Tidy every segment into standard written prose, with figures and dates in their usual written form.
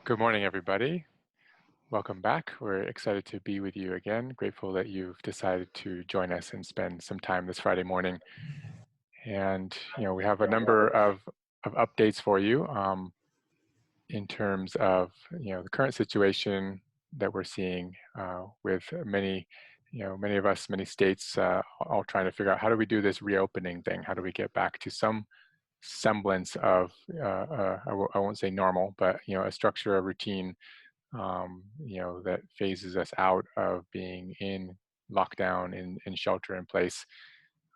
Good morning, everybody. Welcome back. We're excited to be with you again. Grateful that you've decided to join us and spend some time this Friday morning. And we have a number of updates for you in terms of the current situation that we're seeing with many of us, many states, all trying to figure out how do we do this reopening thing? How do we get back to some semblance of I won't say normal, but a structure, a routine that phases us out of being in lockdown, in shelter in place.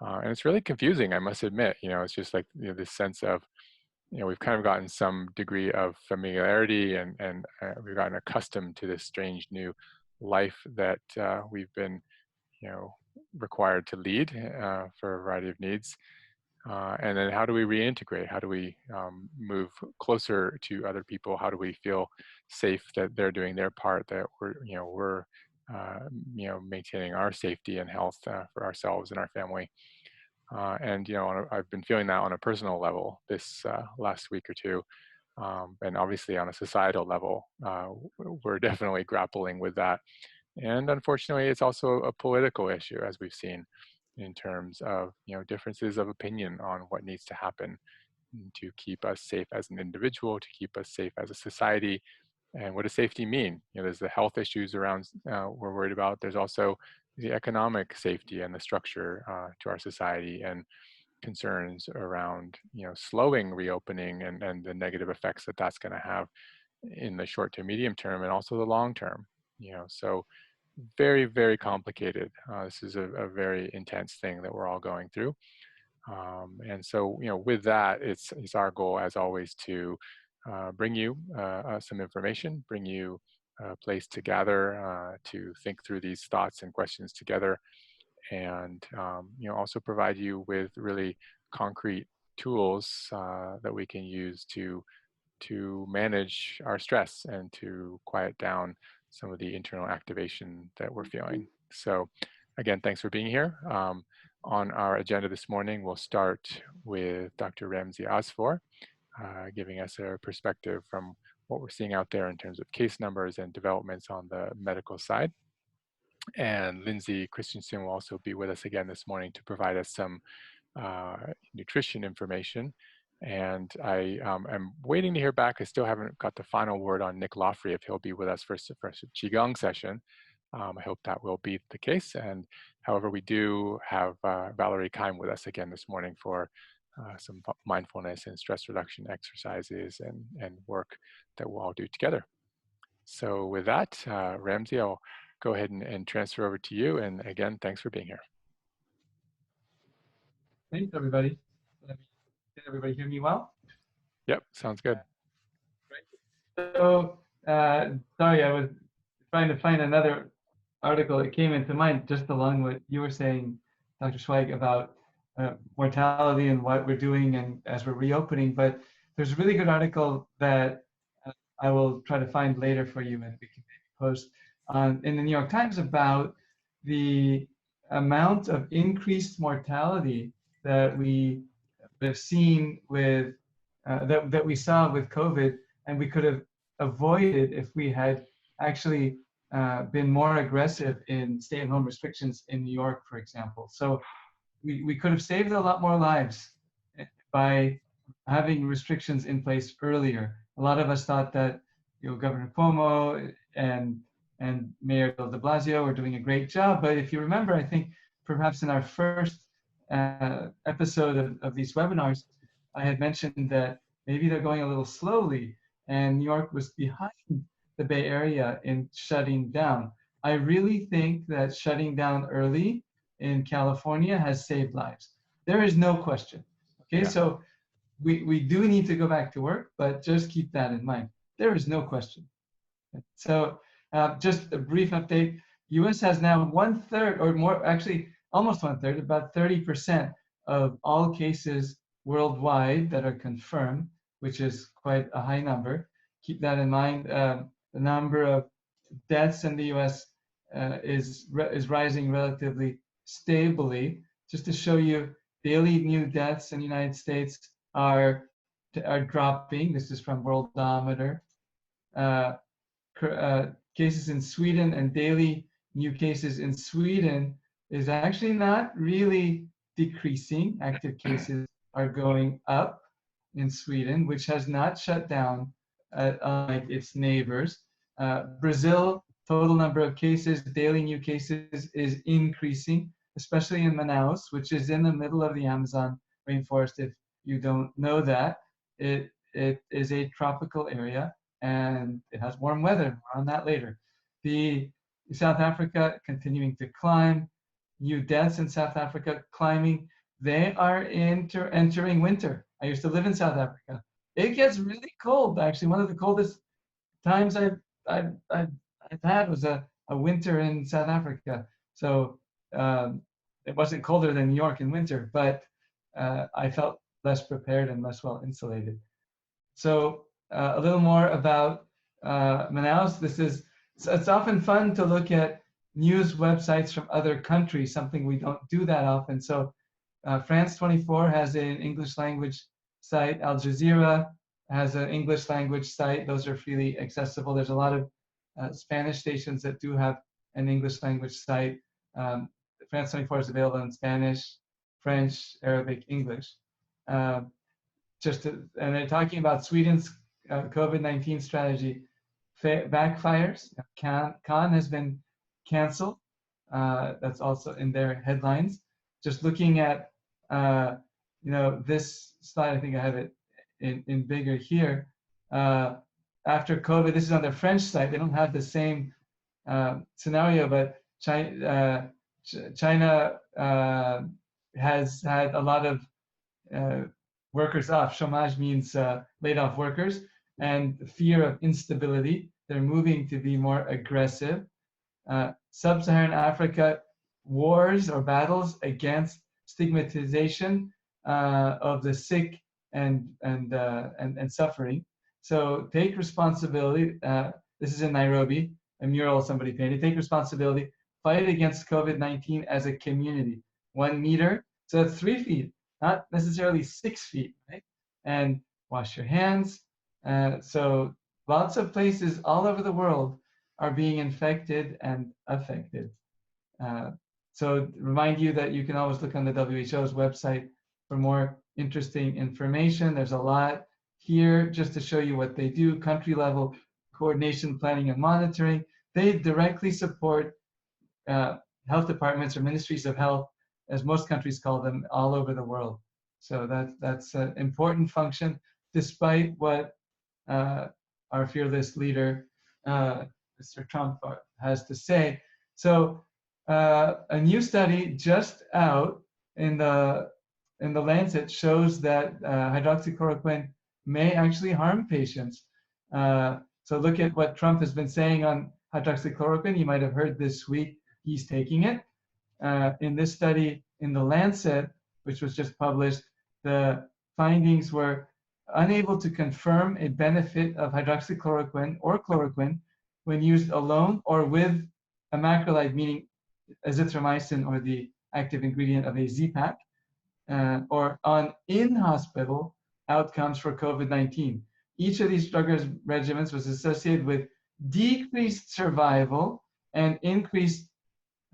And it's really confusing, I must admit. It's just like this sense of, we've kind of gotten some degree of familiarity and we've gotten accustomed to this strange new life that we've been, you know, required to lead for a variety of needs. And then how do we reintegrate? How do we move closer to other people? How do we feel safe that they're doing their part, that we're maintaining our safety and health for ourselves and our family? And I've been feeling that on a personal level this last week or two. And obviously on a societal level, we're definitely grappling with that. And unfortunately, it's also a political issue, as we've seen, in terms of differences of opinion on what needs to happen to keep us safe as an individual, to keep us safe as a society. And what does safety mean? There's the health issues around we're worried about. There's also the economic safety and the structure to our society, and concerns around slowing reopening and the negative effects that that's going to have in the short to medium term and also the long term. So very, very complicated. This is a very intense thing that we're all going through. And so, with that, it's our goal, as always, to bring you some information, bring you a place to gather, to think through these thoughts and questions together, and also provide you with really concrete tools that we can use to manage our stress and to quiet down some of the internal activation that we're feeling. So again, thanks for being here. On our agenda this morning, we'll start with Dr. Ramzi Asfour, giving us a perspective from what we're seeing out there in terms of case numbers and developments on the medical side. And Lindsay Christensen will also be with us again this morning to provide us some nutrition information. And I am waiting to hear back. I still haven't got the final word on Nick Lawfrey, if he'll be with us for a Qigong session. I hope that will be the case. And however, we do have Valerie Keim with us again this morning for some mindfulness and stress reduction exercises and work that we'll all do together. So with that, Ramzi, I'll go ahead and transfer over to you. And again, thanks for being here. Thanks, everybody. Can everybody hear me well? Yep, sounds good. Great. So, sorry, I was trying to find another article that came into mind just along what you were saying, Dr. Schweig, about mortality and what we're doing and as we're reopening. But there's a really good article that I will try to find later for you and we can maybe post in the New York Times about the amount of increased mortality that we have seen with that we saw with COVID, and we could have avoided if we had actually been more aggressive in stay-at-home restrictions in New York, for example. So we could have saved a lot more lives by having restrictions in place earlier. A lot of us thought that Governor Cuomo and Mayor de Blasio were doing a great job, but if you remember, I think perhaps in our first episode of these webinars, I had mentioned that maybe they're going a little slowly, and New York was behind the Bay Area in shutting down. I really think that shutting down early in California has saved lives. There is no question. Okay, yeah. So we do need to go back to work, but just keep that in mind. There is no question. So just a brief update. US has now 1/3 or more, actually almost 1/3, about 30% of all cases worldwide that are confirmed, which is quite a high number. Keep that in mind. The number of deaths in the US is rising relatively stably. Just to show you, daily new deaths in the United States are dropping. This is from Worldometer. uh, cases in Sweden and daily new cases in Sweden is actually not really decreasing. Active cases are going up in Sweden, which has not shut down unlike its neighbors. Brazil, total number of cases, daily new cases is increasing, especially in Manaus, which is in the middle of the Amazon rainforest. If you don't know that, it is a tropical area and it has warm weather. More on that later. The South Africa continuing to climb. New deaths in South Africa climbing. They are entering winter. I used to live in South Africa. It gets really cold. Actually, one of the coldest times I've had was a winter in South Africa. So it wasn't colder than New York in winter, but I felt less prepared and less well insulated. So a little more about Manaus. It's often fun to look at news websites from other countries, something we don't do that often. So France 24 has an English language site. Al Jazeera has an English language site. Those are freely accessible. There's a lot of Spanish stations that do have an English language site. France 24 is available in Spanish, French, Arabic, English. And they're talking about Sweden's COVID-19 strategy backfires. Cannes has been canceled. That's also in their headlines. Just looking at this slide, I think I have it in bigger here. After COVID, this is on the French side. They don't have the same scenario, but China has had a lot of workers off. Chômage means laid off workers, and fear of instability. They're moving to be more aggressive. Sub-Saharan Africa, wars or battles against stigmatization of the sick and suffering. So take responsibility. This is in Nairobi, a mural somebody painted. Take responsibility. Fight against COVID-19 as a community. 1 meter, so that's 3 feet, not necessarily 6 feet, right? And wash your hands. So lots of places all over the world are being infected and affected. So remind you that you can always look on the WHO's website for more interesting information. There's a lot here just to show you what they do, country level coordination, planning, and monitoring. They directly support health departments or ministries of health, as most countries call them, all over the world. So that's an important function, despite what our fearless leader, Mr. Trump, has to say. So a new study just out in the Lancet shows that hydroxychloroquine may actually harm patients. So look at what Trump has been saying on hydroxychloroquine. You might have heard this week he's taking it. In this study in the Lancet, which was just published, the findings were unable to confirm a benefit of hydroxychloroquine or chloroquine when used alone or with a macrolide, meaning azithromycin or the active ingredient of a Z-Pak, or on in-hospital outcomes for COVID-19. Each of these drug regimens was associated with decreased survival and increased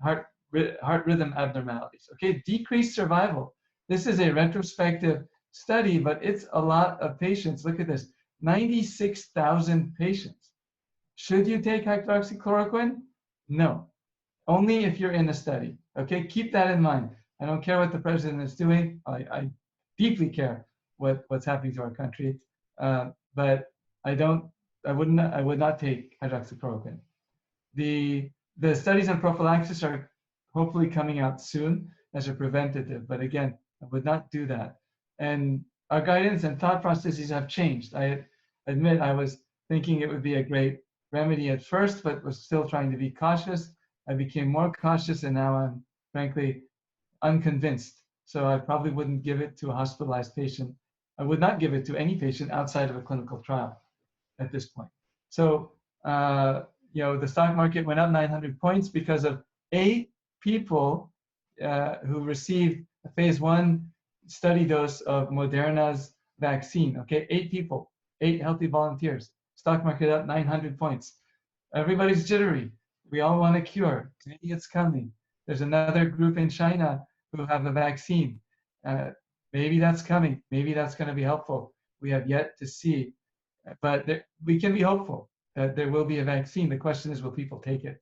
heart rhythm abnormalities. Okay, decreased survival. This is a retrospective study, but it's a lot of patients. Look at this, 96,000 patients. Should you take hydroxychloroquine? No, only if you're in a study. Okay, keep that in mind. I don't care what the president is doing. I deeply care what's happening to our country, but I would not take hydroxychloroquine. The studies on prophylaxis are hopefully coming out soon as a preventative, but again, I would not do that. And our guidance and thought processes have changed. I admit I was thinking it would be a great remedy at first, but was still trying to be cautious. I became more cautious, and now I'm frankly unconvinced. So I probably wouldn't give it to a hospitalized patient. I would not give it to any patient outside of a clinical trial at this point. So the stock market went up 900 points because of 8 people who received a phase 1 study dose of Moderna's vaccine. Okay, 8 people, 8 healthy volunteers. stock market up 900 points. Everybody's jittery. We all want a cure. Maybe it's coming. There's another group in China who have a vaccine. Maybe that's coming. Maybe that's going to be helpful. We have yet to see. But we can be hopeful that there will be a vaccine. The question is, will people take it?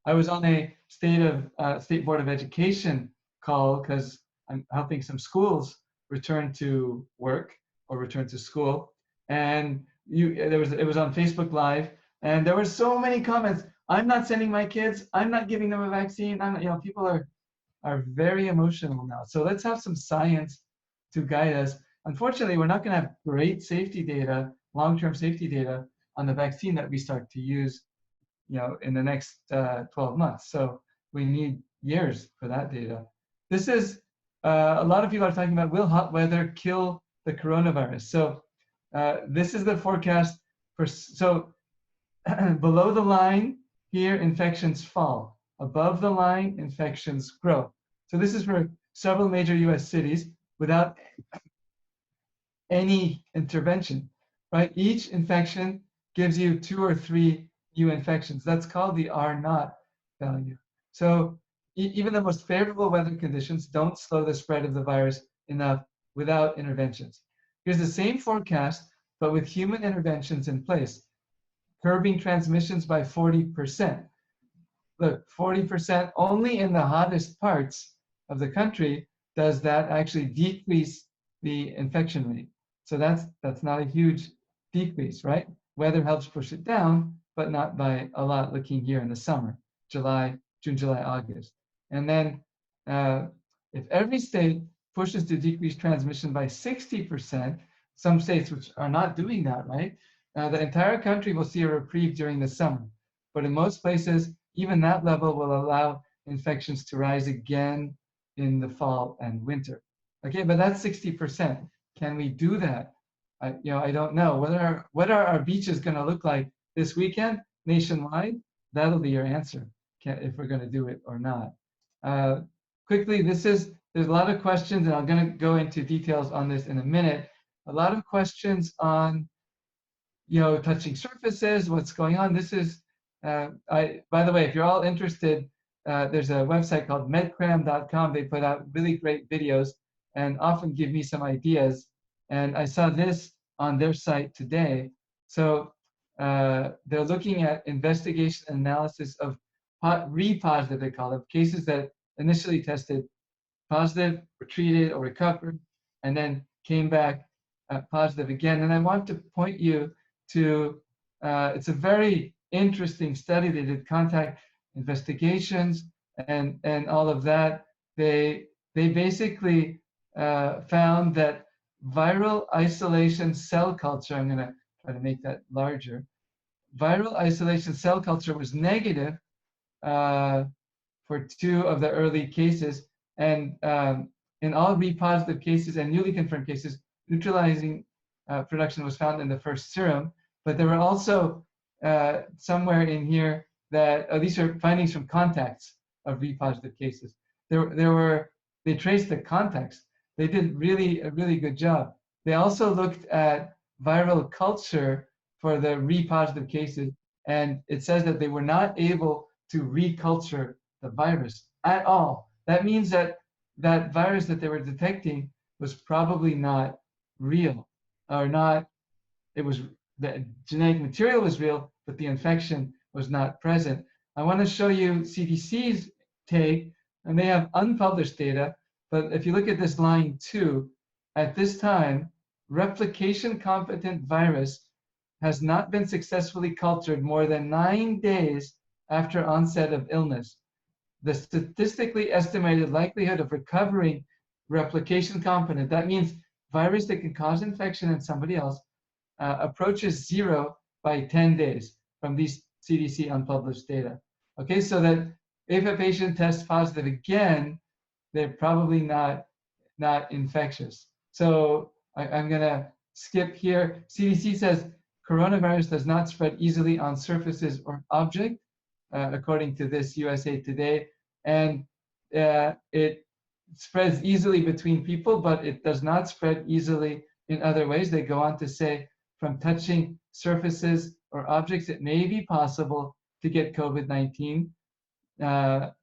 I was on a state board of education call because I'm helping some schools return to work or return to school, and it was on Facebook Live, and there were so many comments. I'm not sending my kids. I'm not giving them a vaccine. People are very emotional now. So let's have some science to guide us. Unfortunately, we're not going to have great safety data, long-term safety data on the vaccine that we start to use in the next 12 months. So we need years for that data. This is, a lot of people are talking about, will hot weather kill the coronavirus? So this is the forecast so below the line here, infections fall. Above the line, infections grow. So this is for several major US cities without any intervention, right? Each infection gives you 2 or 3 new infections. That's called the R0 value. So even the most favorable weather conditions don't slow the spread of the virus enough without interventions. Here's the same forecast, but with human interventions in place, curbing transmissions by 40%. Look, 40% only in the hottest parts of the country does that actually decrease the infection rate. So that's not a huge decrease, right? Weather helps push it down, but not by a lot. Looking here in the summer, June, July, August. And then if every state pushes to decrease transmission by 60%, some states which are not doing that, right? The entire country will see a reprieve during the summer. But in most places, even that level will allow infections to rise again in the fall and winter. Okay, but that's 60%. Can we do that? I don't know. What are our beaches going to look like this weekend nationwide? That'll be your answer, if we're going to do it or not. Quickly, there's a lot of questions, and I'm going to go into details on this in a minute. A lot of questions on, touching surfaces, what's going on. This is, by the way, if you're all interested, there's a website called medcram.com. They put out really great videos and often give me some ideas. And I saw this on their site today. So they're looking at investigation and analysis of re-positive, they call them, cases that initially tested positive, were treated or recovered, and then came back positive again. And I want to point you to, it's a very interesting study. They did contact investigations and all of that. They basically found that viral isolation cell culture, I'm going to try to make that larger. Viral isolation cell culture was negative for 2 of the early cases. And in all re-positive cases and newly confirmed cases, neutralizing production was found in the first serum. But there were also somewhere in here that, these are findings from contacts of re-positive cases. They traced the contacts. They did a really good job. They also looked at viral culture for the re-positive cases, and it says that they were not able to reculture the virus at all. That means that that virus that they were detecting was probably not real, or not, the genetic material was real, but the infection was not present. I want to show you CDC's take, and they have unpublished data. But if you look at this line 2, at this time, replication-competent virus has not been successfully cultured more than 9 days after onset of illness. The statistically estimated likelihood of recovering replication-competent, that means virus that can cause infection in somebody else, approaches 0 by 10 days from these CDC unpublished data. Okay, so that if a patient tests positive again, they're probably not infectious. So I'm gonna skip here. CDC says coronavirus does not spread easily on surfaces or objects, according to this USA Today, and it spreads easily between people, but it does not spread easily in other ways. They go on to say, from touching surfaces or objects, it may be possible to get COVID-19,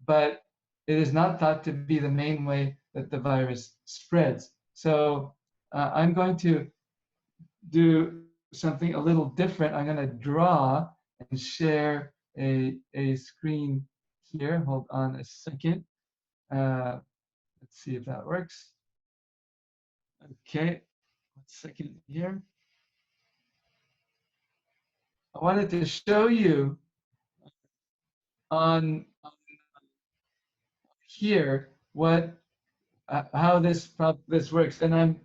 but it is not thought to be the main way that the virus spreads. So I'm going to do something a little different. I'm going to draw and share a screen here. Hold on a second. Let's see if that works. Okay, 1 second here. I wanted to show you on here what how this works, and I'm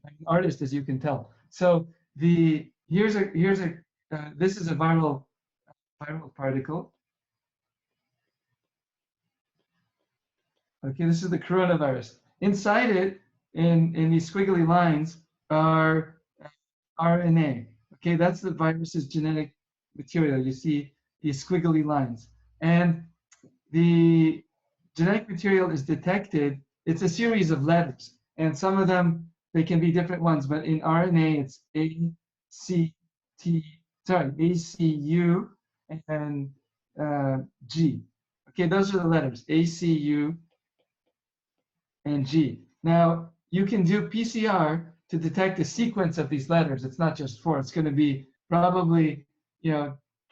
an artist, as you can tell. So here's a this is a viral particle. Okay, this is the coronavirus. Inside it, in these squiggly lines, are RNA. Okay, that's the virus's genetic material. You see these squiggly lines, and the genetic material is detected. It's a series of letters, and some of them, they can be different ones, but in RNA it's ACU and G. Okay, those are the letters, ACU and G. Now, you can do PCR to detect a sequence of these letters. It's not just 4. It's going to be probably,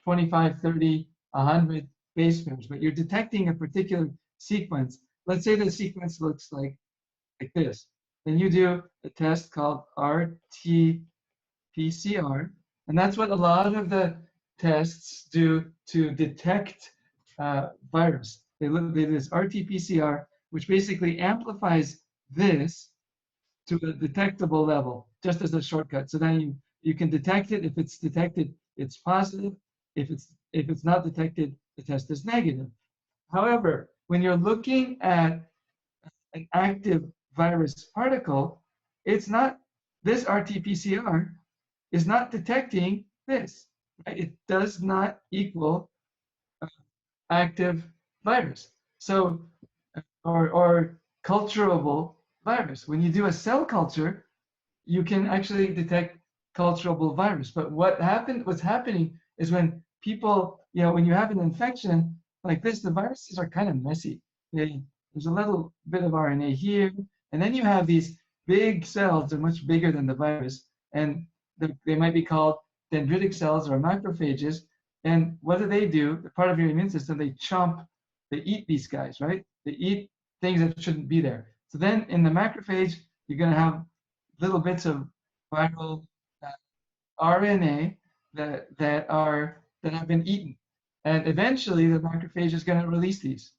25, 30, 100 base pairs, but you're detecting a particular sequence. Let's say the sequence looks like this. Then you do a test called RT-PCR, and that's what a lot of the tests do to detect virus. They do this RT-PCR, which basically amplifies this to a detectable level, just as a shortcut. So then you can detect it. If it's detected, it's positive. If it's not detected, the test is negative. However, when you're looking at an active virus particle, it's not, this RT-PCR is not detecting this. Right? It does not equal active virus. So, or culturable virus. When you do a cell culture, you can actually detect culturable virus. But what's happening is when people, when you have an infection like this, the viruses are kind of messy. There's a little bit of RNA here, and then you have these big cells. They're much bigger than the virus, and they might be called dendritic cells or macrophages. And what do? They're part of your immune system. They eat these guys, right? They eat things that shouldn't be there. So then in the macrophage, you're going to have little bits of viral RNA that have been eaten, and eventually the macrophage is going to release these.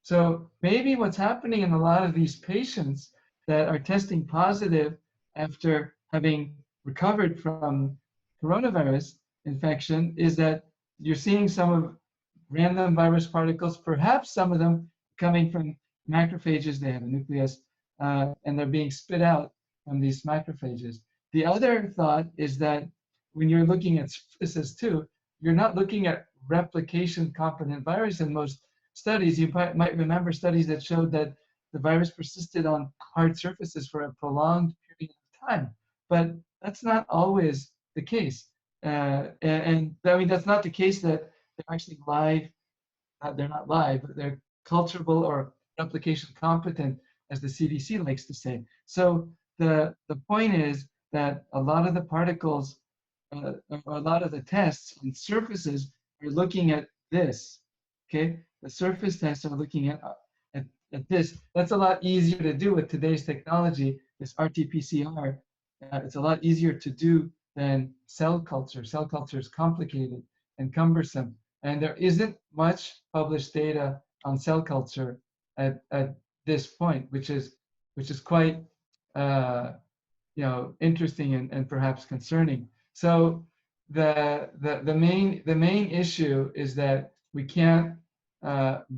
So maybe what's happening in a lot of these patients that are testing positive after having recovered from coronavirus infection is that you're seeing some of random virus particles, perhaps some of them coming from macrophages. They have a nucleus, and they're being spit out from these macrophages. The other thought is that when you're looking at surfaces too, you're not looking at replication competent virus in most studies. You might remember studies that showed that the virus persisted on hard surfaces for a prolonged period of time, but that's not always the case. And I mean, that's not the case that they're actually live. They're not live, but they're culturable or replication competent, as the CDC likes to say. So the point is that a lot of the particles, or a lot of the tests on surfaces are looking at this. Okay, the surface tests are looking at this. That's a lot easier to do with today's technology. This RT-PCR, it's a lot easier to do than cell culture. Cell culture is complicated and cumbersome, and there isn't much published data on cell culture at this point, which is quite interesting and perhaps concerning. So the main issue is that we can't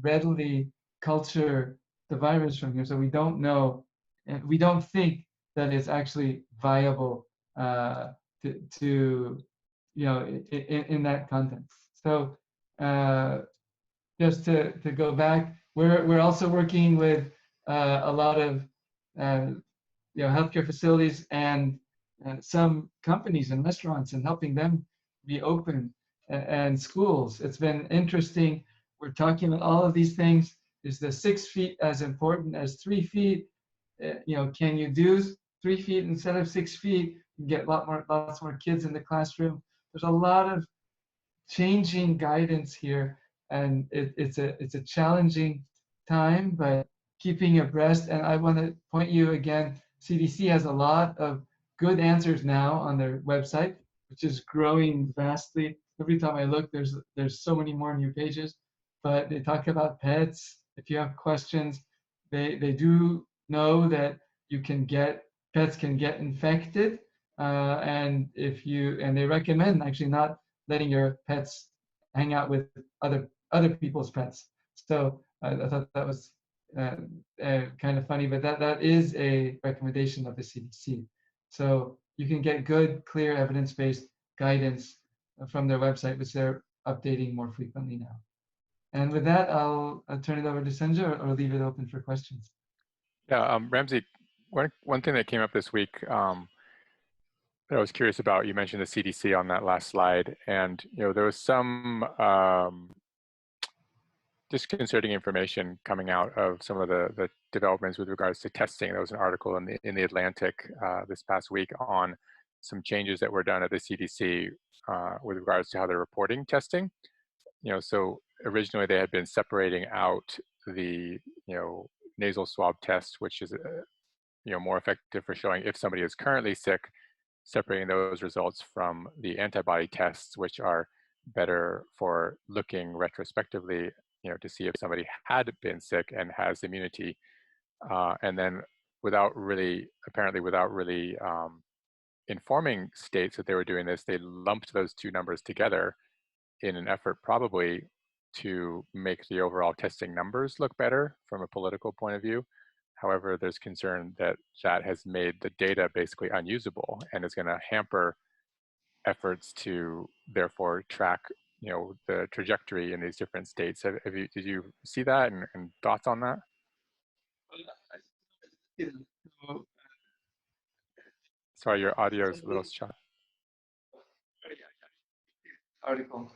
readily culture the virus from here, so we don't know, and we don't think that it's actually viable to in that context. So just to go back, we're also working with a lot of healthcare facilities and some companies and restaurants and helping them reopen, and schools. It's been interesting. We're talking about all of these things. Is the 6 feet as important as 3 feet? Can you do 3 feet instead of 6 feet? You get lots more kids in the classroom. There's a lot of changing guidance here, and it's a challenging time, but keeping abreast. And I want to point you again, CDC has a lot of good answers now on their website, which is growing vastly. Every time I look, there's so many more new pages. But they talk about pets. If you have questions, they do know that you can get pets can get infected, and they recommend actually not letting your pets hang out with other people's pets. So I thought that was kind of funny, but that is a recommendation of the CDC. So you can get good, clear, evidence-based guidance from their website, which they're updating more frequently now. And with that, I'll turn it over to Senja, or leave it open for questions. Yeah, Ramsey, one thing that came up this week that I was curious about, you mentioned the CDC on that last slide, and there was some disconcerting information coming out of some of the developments with regards to testing. There was an article in the Atlantic this past week on some changes that were done at the CDC with regards to how they're reporting testing. So originally they had been separating out the nasal swab test, which is more effective for showing if somebody is currently sick, separating those results from the antibody tests, which are better for looking retrospectively, to see if somebody had been sick and has immunity. And then apparently without really informing states that they were doing this, they lumped those two numbers together in an effort probably to make the overall testing numbers look better from a political point of view. However, there's concern that that has made the data basically unusable and is going to hamper efforts to therefore track the trajectory in these different states. Did you see that, and thoughts on that? Sorry, your audio is a little shot. Article.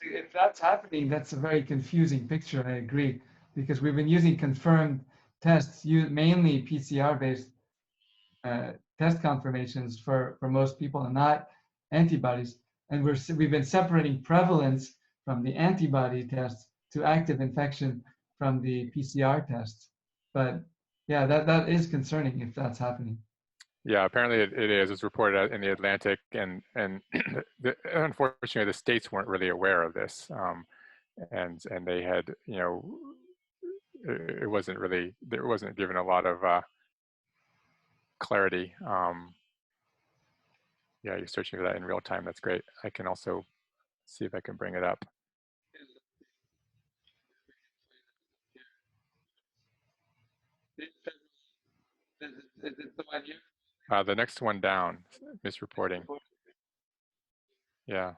If that's happening, that's a very confusing picture. I agree, because we've been using confirmed tests, mainly PCR-based test confirmations for most people, and not antibodies. And we've been separating prevalence from the antibody tests to active infection from the PCR tests. But yeah, that is concerning if that's happening. Yeah, apparently it is. It's reported in the Atlantic, and unfortunately the states weren't really aware of this, and they had it wasn't really, there wasn't given a lot of clarity. Yeah, you're searching for that in real time. That's great. I can also see if I can bring it up. The next one down, misreporting. Yeah.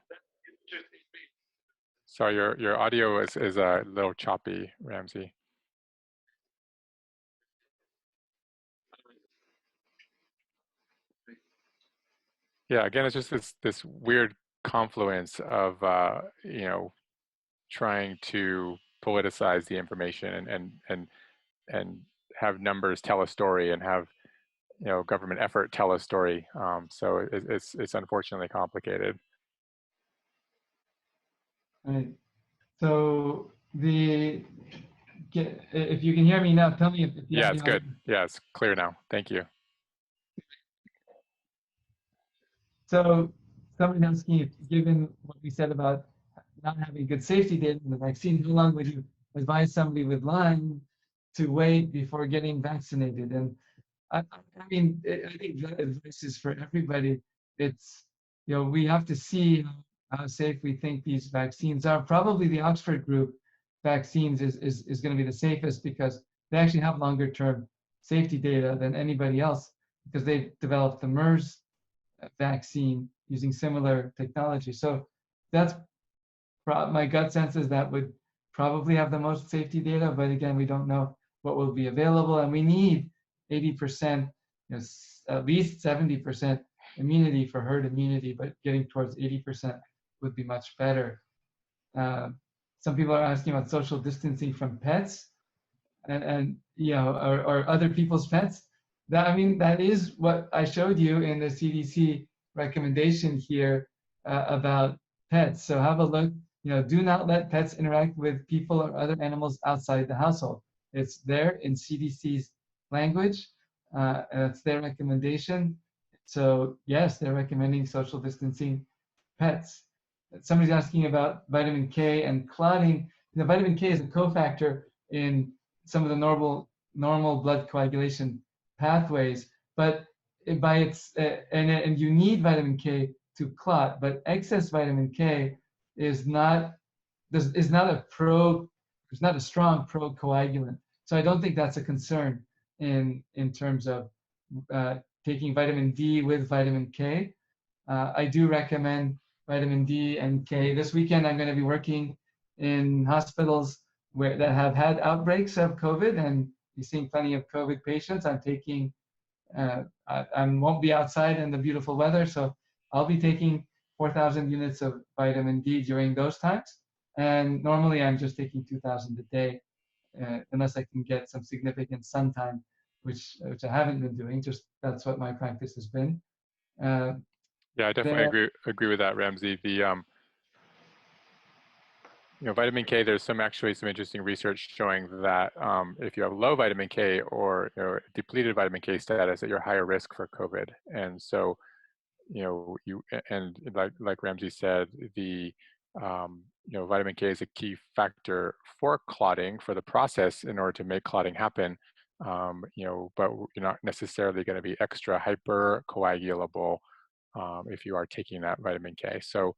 Sorry, your audio is a little choppy, Ramsey. Yeah, again, it's just this weird confluence of trying to politicize the information and have numbers tell a story, and have government effort tell a story. So it's unfortunately complicated. Right. So if you can hear me now, tell me if you Yeah, have it's any. good. Yeah, it's clear now. Thank you. So someone asking if, given what we said about not having good safety data in the vaccine, how long would you advise somebody with Lyme to wait before getting vaccinated? And I mean, I think that advice is for everybody. It's, we have to see how safe we think these vaccines are. Probably the Oxford group vaccines is going to be the safest, because they actually have longer term safety data than anybody else, because they've developed the MERS vaccine using similar technology. So that's my gut sense is that would probably have the most safety data, but again, we don't know what will be available, and we need 80%, at least 70% immunity for herd immunity, but getting towards 80% would be much better. Some people are asking about social distancing from pets and or other people's pets. That is what I showed you in the CDC recommendation here about pets. So have a look. Do not let pets interact with people or other animals outside the household. It's there in CDC's language. It's their recommendation. So yes, they're recommending social distancing pets. Somebody's asking about vitamin K and clotting. Vitamin K is a cofactor in some of the normal blood coagulation pathways, but and you need vitamin K to clot, but excess vitamin K is not a strong procoagulant. So I don't think that's a concern in terms of taking vitamin D with vitamin K. I do recommend vitamin D and K. This weekend I'm going to be working in hospitals that have had outbreaks of COVID and be seeing plenty of COVID patients. I'm taking, I won't be outside in the beautiful weather, so I'll be taking 4,000 units of vitamin D during those times. And normally I'm just taking 2,000 a day, unless I can get some significant sun time, which I haven't been doing. Just that's what my practice has been. Yeah, I definitely agree with that, Ramsey. The vitamin K, there's some interesting research showing that if you have low vitamin K or depleted vitamin K status, that you're higher risk for COVID. And so, and like Ramsey said, the vitamin K is a key factor for clotting, for the process in order to make clotting happen. But you're not necessarily going to be extra hypercoagulable if you are taking that vitamin K. So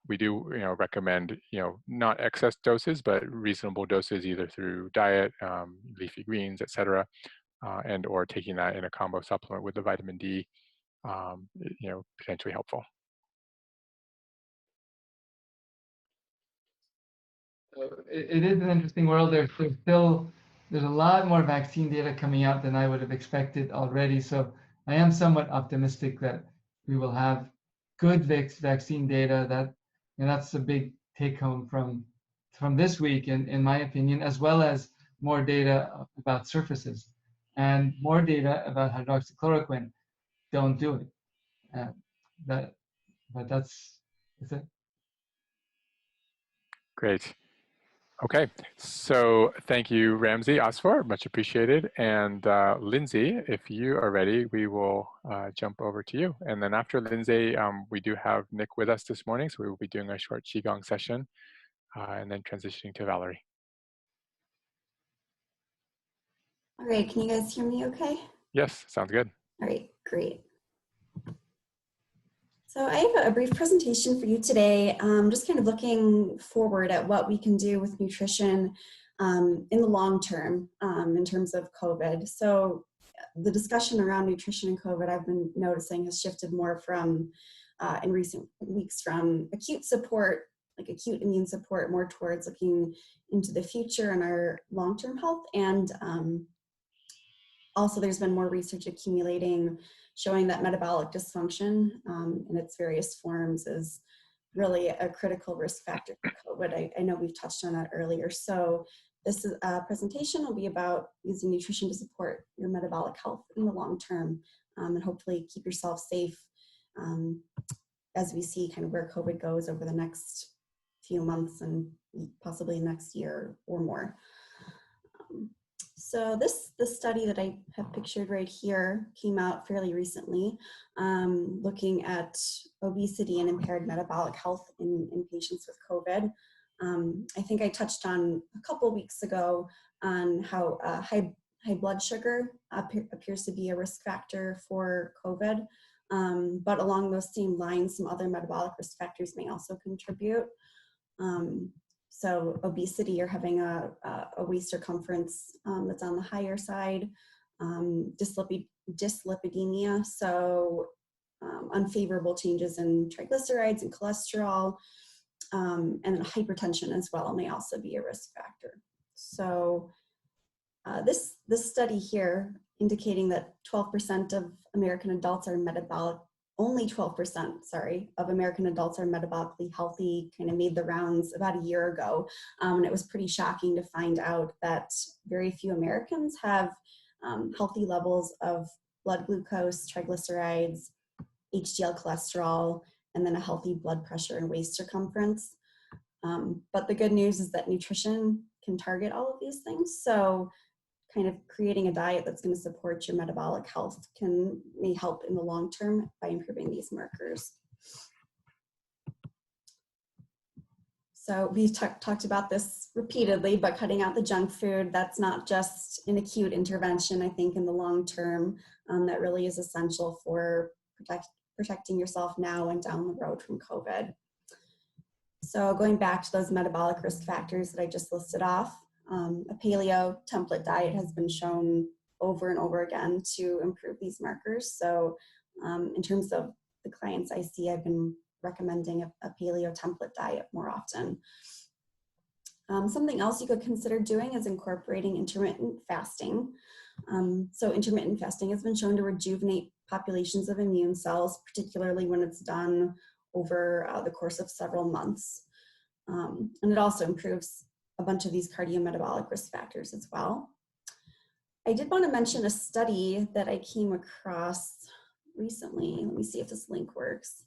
we do recommend not excess doses, but reasonable doses, either through diet, leafy greens, etc., and or taking that in a combo supplement with the vitamin D, potentially helpful. It is an interesting world. There's a lot more vaccine data coming out than I would have expected already. So I am somewhat optimistic that we will have good vaccine data. That's a big take home from this week, in my opinion, as well as more data about surfaces and more data about hydroxychloroquine. Don't do it. But that's it. Great. Okay, so thank you, Ramsey, Asfar, much appreciated. And Lindsay, if you are ready, we will jump over to you. And then after Lindsay, we do have Nick with us this morning, so we will be doing a short Qigong session and then transitioning to Valerie. All right, can you guys hear me okay? Yes, sounds good. All right, great. So I have a brief presentation for you today, just kind of looking forward at what we can do with nutrition in the long term in terms of COVID. So the discussion around nutrition and COVID, I've been noticing, has shifted more from, in recent weeks, from acute support, like acute immune support, more towards looking into the future and our long-term health. And also there's been more research accumulating showing that metabolic dysfunction in its various forms is really a critical risk factor for COVID. I know we've touched on that earlier. So this presentation will be about using nutrition to support your metabolic health in the long term and hopefully keep yourself safe as we see kind of where COVID goes over the next few months and possibly next year or more. So this study that I have pictured right here came out fairly recently, looking at obesity and impaired metabolic health in patients with COVID. I think I touched on a couple weeks ago on how high blood sugar appears to be a risk factor for COVID, but along those same lines, some other metabolic risk factors may also contribute. So obesity, or having a waist circumference that's on the higher side, dyslipidemia, so unfavorable changes in triglycerides and cholesterol, and then hypertension as well may also be a risk factor. So this study here indicating that 12% of American adults are only 12%, of American adults are metabolically healthy, kind of made the rounds about a year ago. And it was pretty shocking to find out that very few Americans have healthy levels of blood glucose, triglycerides, HDL cholesterol, and then a healthy blood pressure and waist circumference. But the good news is that nutrition can target all of these things. So kind of creating a diet that's going to support your metabolic health may help in the long term by improving these markers. So we've talked about this repeatedly, but cutting out the junk food, that's not just an acute intervention. I think in the long term, that really is essential for protecting yourself now and down the road from COVID. So going back to those metabolic risk factors that I just listed off, a paleo template diet has been shown over and over again to improve these markers. So in terms of the clients I see, I've been recommending a paleo template diet more often. Something else you could consider doing is incorporating intermittent fasting. So intermittent fasting has been shown to rejuvenate populations of immune cells, particularly when it's done over the course of several months. And it also improves a bunch of these cardiometabolic risk factors as well. I did want to mention a study that I came across recently. Let me see if this link works.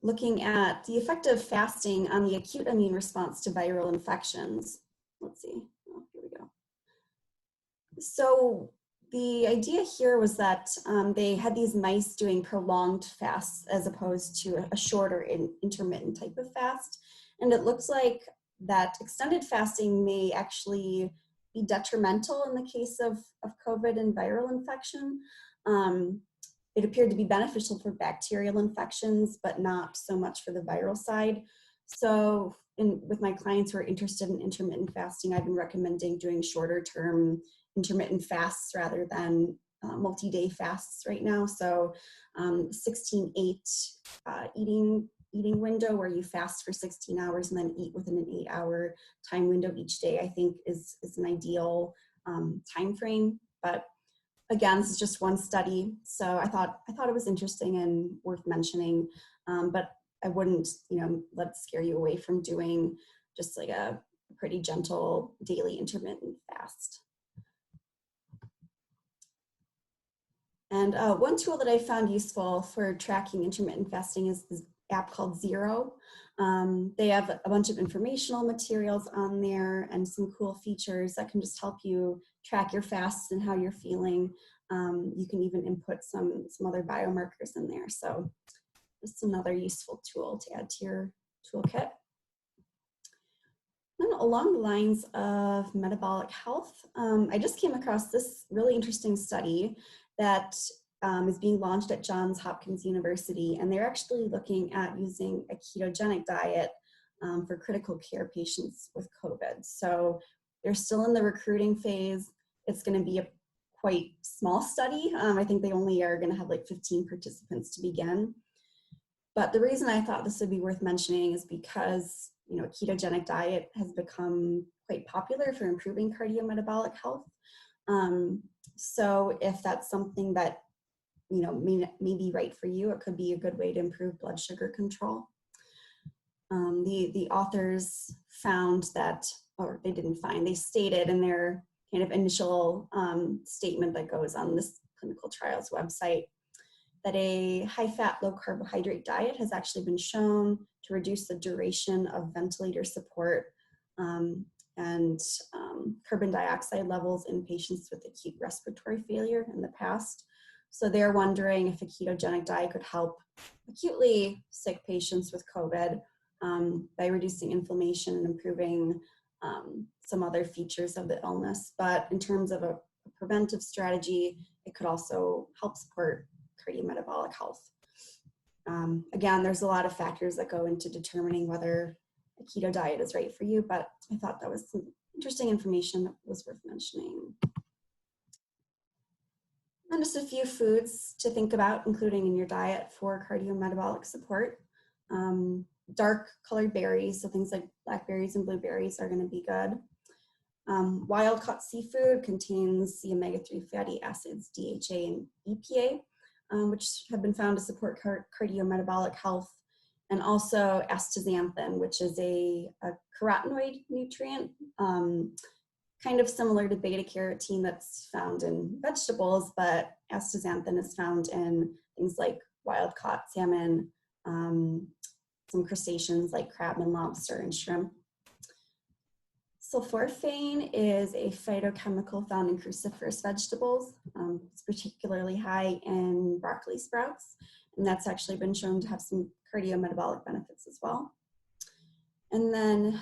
Looking at the effect of fasting on the acute immune response to viral infections. Let's see, oh, here we go. So the idea here was that they had these mice doing prolonged fasts as opposed to a shorter intermittent type of fast. And it looks like that extended fasting may actually be detrimental in the case of COVID and viral infection. It appeared to be beneficial for bacterial infections, but not so much for the viral side. So with my clients who are interested in intermittent fasting, I've been recommending doing shorter term intermittent fasts rather than multi-day fasts right now. So 16-8 eating window where you fast for 16 hours and then eat within an 8-hour time window each day, I think is an ideal time frame. But again, this is just one study, so I thought it was interesting and worth mentioning, but I wouldn't, let it scare you away from doing just like a pretty gentle daily intermittent fast. And one tool that I found useful for tracking intermittent fasting is this app called Zero. They have a bunch of informational materials on there and some cool features that can just help you track your fasts and how you're feeling. You can even input some other biomarkers in there. So just another useful tool to add to your toolkit. Then along the lines of metabolic health, I just came across this really interesting study that is being launched at Johns Hopkins University, and they're actually looking at using a ketogenic diet for critical care patients with COVID. So they're still in the recruiting phase. It's going to be a quite small study. I think they only are going to have like 15 participants to begin. But the reason I thought this would be worth mentioning is because a ketogenic diet has become quite popular for improving cardiometabolic health. So if that's something that may be right for you, it could be a good way to improve blood sugar control. The authors found that, or they didn't find, they stated in their kind of initial statement that goes on this clinical trials website that a high-fat, low-carbohydrate diet has actually been shown to reduce the duration of ventilator support and carbon dioxide levels in patients with acute respiratory failure in the past. So they're wondering if a ketogenic diet could help acutely sick patients with COVID by reducing inflammation and improving some other features of the illness. But in terms of a preventive strategy, it could also help support cardiometabolic health. Again, there's a lot of factors that go into determining whether a keto diet is right for you, but I thought that was some interesting information that was worth mentioning. And just a few foods to think about including in your diet for cardiometabolic support. Dark colored berries, so things like blackberries and blueberries are going to be good. Wild-caught seafood contains the omega-3 fatty acids, DHA and EPA, which have been found to support cardiometabolic health, and also astaxanthin, which is a carotenoid nutrient, kind of similar to beta-carotene that's found in vegetables, but astaxanthin is found in things like wild-caught salmon, some crustaceans like crab and lobster and shrimp. Sulforaphane is a phytochemical found in cruciferous vegetables. It's particularly high in broccoli sprouts, and that's actually been shown to have some cardiometabolic benefits as well. And then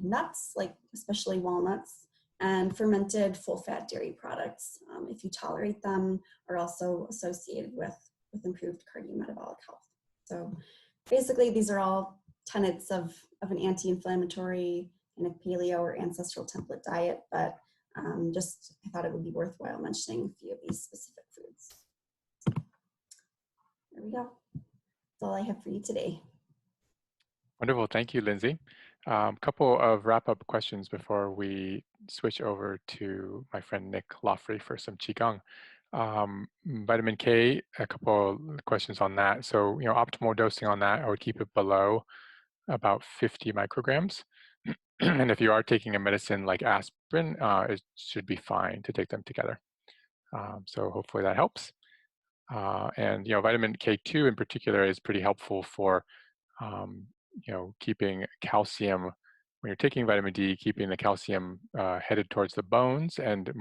nuts, like especially walnuts, and fermented full-fat dairy products, if you tolerate them, are also associated with improved cardiometabolic health. So basically, these are all tenets of an anti-inflammatory and a paleo or ancestral template diet, but just I thought it would be worthwhile mentioning a few of these specific foods. There we go. That's all I have for you today. Wonderful. Thank you, Lindsay. A couple of wrap-up questions before we switch over to my friend Nick Loffrey for some Qigong. Vitamin K, a couple of questions on that. So, optimal dosing on that, I would keep it below about 50 micrograms. And if you are taking a medicine like aspirin, it should be fine to take them together. So hopefully that helps. And vitamin K2 in particular is pretty helpful for keeping calcium when you're taking vitamin D, keeping the calcium headed towards the bones, and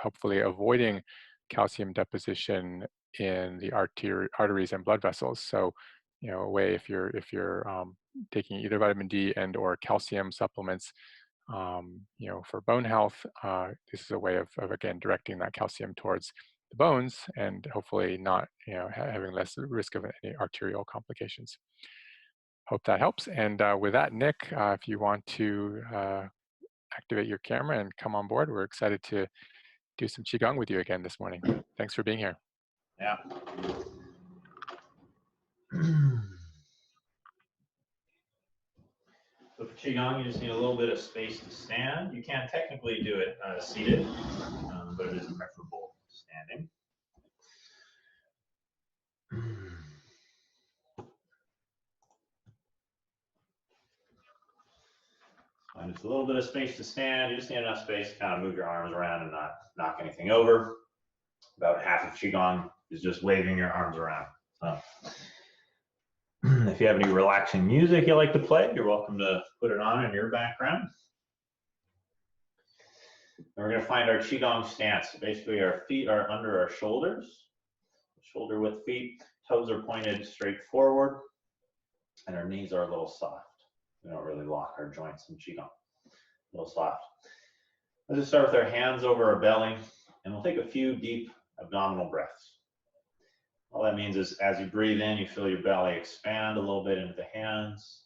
hopefully avoiding calcium deposition in the arteries and blood vessels. So, a way if you're taking either vitamin D and or calcium supplements, for bone health, this is a way of again directing that calcium towards the bones and hopefully not having less risk of any arterial complications. Hope that helps. And with that, Nick, if you want to activate your camera and come on board, we're excited to do some Qigong with you again this morning. Thanks for being here. Yeah. So for Qigong, you just need a little bit of space to stand. You can technically do it seated, but it is preferable standing. And just a little bit of space to stand. You just need enough space to kind of move your arms around and not knock anything over. About half of Qigong is just waving your arms around. So if you have any relaxing music you like to play, you're welcome to put it on in your background. And we're going to find our Qigong stance. Basically, our feet are under our shoulders, shoulder width feet, toes are pointed straight forward, and our knees are a little soft. We don't really lock our joints in Qigong. A little soft. Let's just start with our hands over our belly, and we'll take a few deep abdominal breaths. All that means is as you breathe in, you feel your belly expand a little bit into the hands.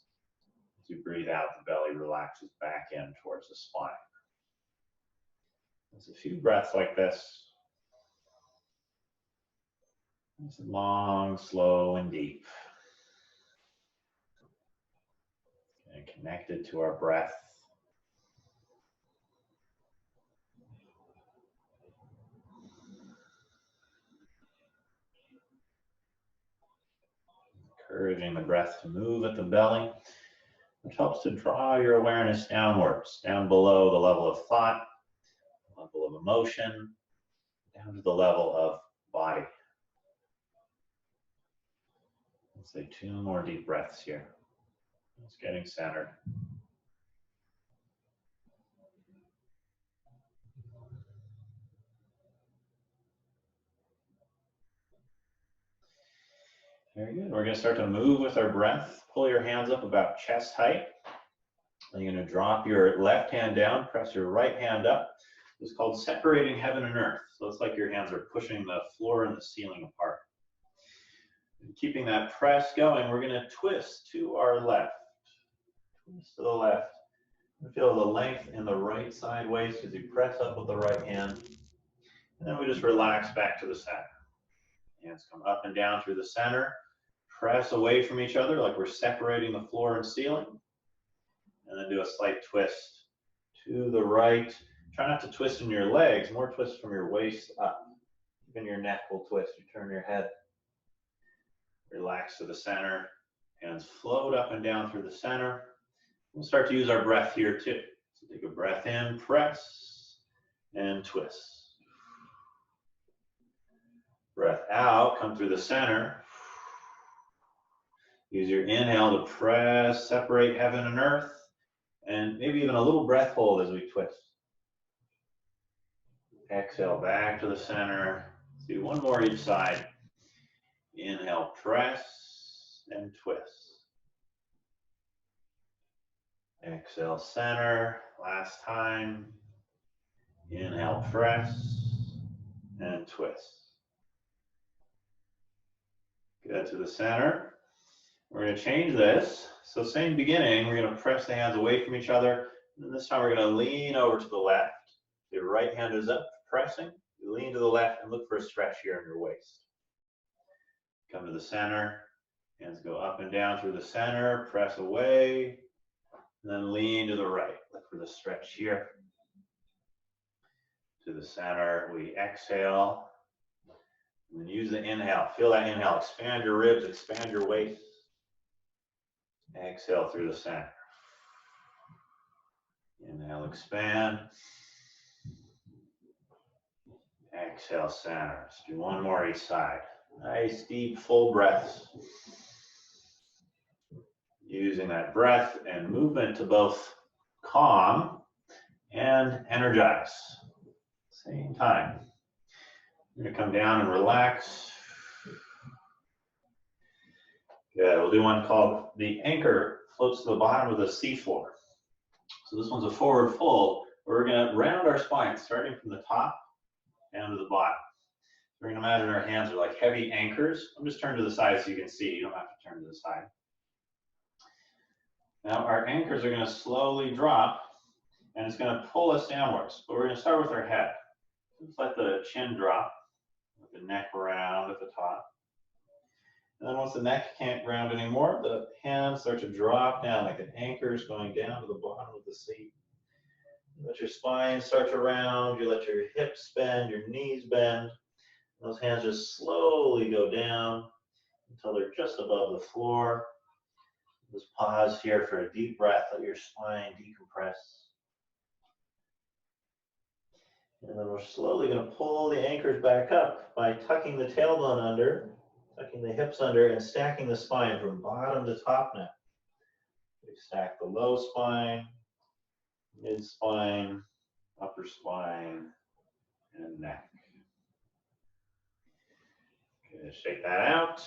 As you breathe out, the belly relaxes back in towards the spine. There's a few breaths like this. It's long, slow, and deep. And connected to our breath. Encouraging the breath to move at the belly, which helps to draw your awareness downwards, down below the level of thought, level of emotion, down to the level of body. Let's say 2 more deep breaths here. Just getting centered. Very good. We're going to start to move with our breath. Pull your hands up about chest height. And you're going to drop your left hand down, press your right hand up. It's called separating heaven and earth. So it's like your hands are pushing the floor and the ceiling apart. And keeping that press going, we're going to twist to our left. Twist to the left. Feel the length in the right side waist as you press up with the right hand. And then we just relax back to the center. Hands come up and down through the center. Press away from each other like we're separating the floor and ceiling. And then do a slight twist to the right. Try not to twist in your legs, more twist from your waist up. Even your neck will twist. You turn your head. Relax to the center. Hands float up and down through the center. We'll start to use our breath here too. So take a breath in, press, and twist. Breath out, come through the center. Use your inhale to press, separate heaven and earth, and maybe even a little breath hold as we twist. Exhale back to the center. Let's do one more each side. Inhale, press, and twist. Exhale, center. Last time. Inhale, press, and twist. Good, to the center. We're going to change this. So same beginning, we're going to press the hands away from each other. And this time we're going to lean over to the left. Your right hand is up, pressing. You lean to the left and look for a stretch here in your waist. Come to the center. Hands go up and down through the center. Press away. And then lean to the right. Look for the stretch here. To the center. We exhale. And then use the inhale. Feel that inhale. Expand your ribs. Expand your waist. Exhale through the center. Inhale, expand. Exhale, center. Let's do one more each side. Nice, deep, full breaths. Using that breath and movement to both calm and energize. Same time. You're going to come down and relax. Good. We'll do one called the anchor floats to the bottom of the seafloor. So this one's a forward fold. We're going to round our spine, starting from the top down to the bottom. We're going to imagine our hands are like heavy anchors. I'm just turning to the side so you can see. You don't have to turn to the side. Now our anchors are going to slowly drop, and it's going to pull us downwards. But we're going to start with our head. Just let the chin drop, let the neck round at the top. And then once the neck can't round anymore, the hands start to drop down like an anchor is going down to the bottom of the seat. You let your spine start to round. You let your hips bend, your knees bend. Those hands just slowly go down until they're just above the floor. Just pause here for a deep breath. Let your spine decompress. And then we're slowly going to pull the anchors back up by tucking the tailbone under, tucking the hips under, and stacking the spine from bottom to top now. We stack the low spine, mid spine, upper spine, and neck. Okay, shake that out.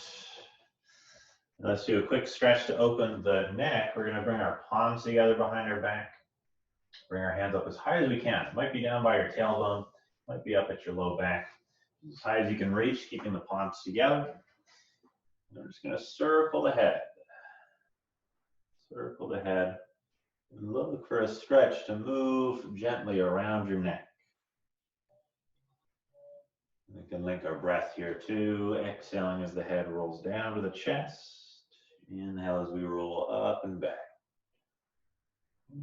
Let's do a quick stretch to open the neck. We're going to bring our palms together behind our back. Bring our hands up as high as we can. It might be down by your tailbone, might be up at your low back. As high as you can reach, keeping the palms together. And I'm just going to circle the head. Circle the head. And look for a stretch to move gently around your neck. We can link our breath here too. Exhaling as the head rolls down to the chest. Inhale as we roll up and back.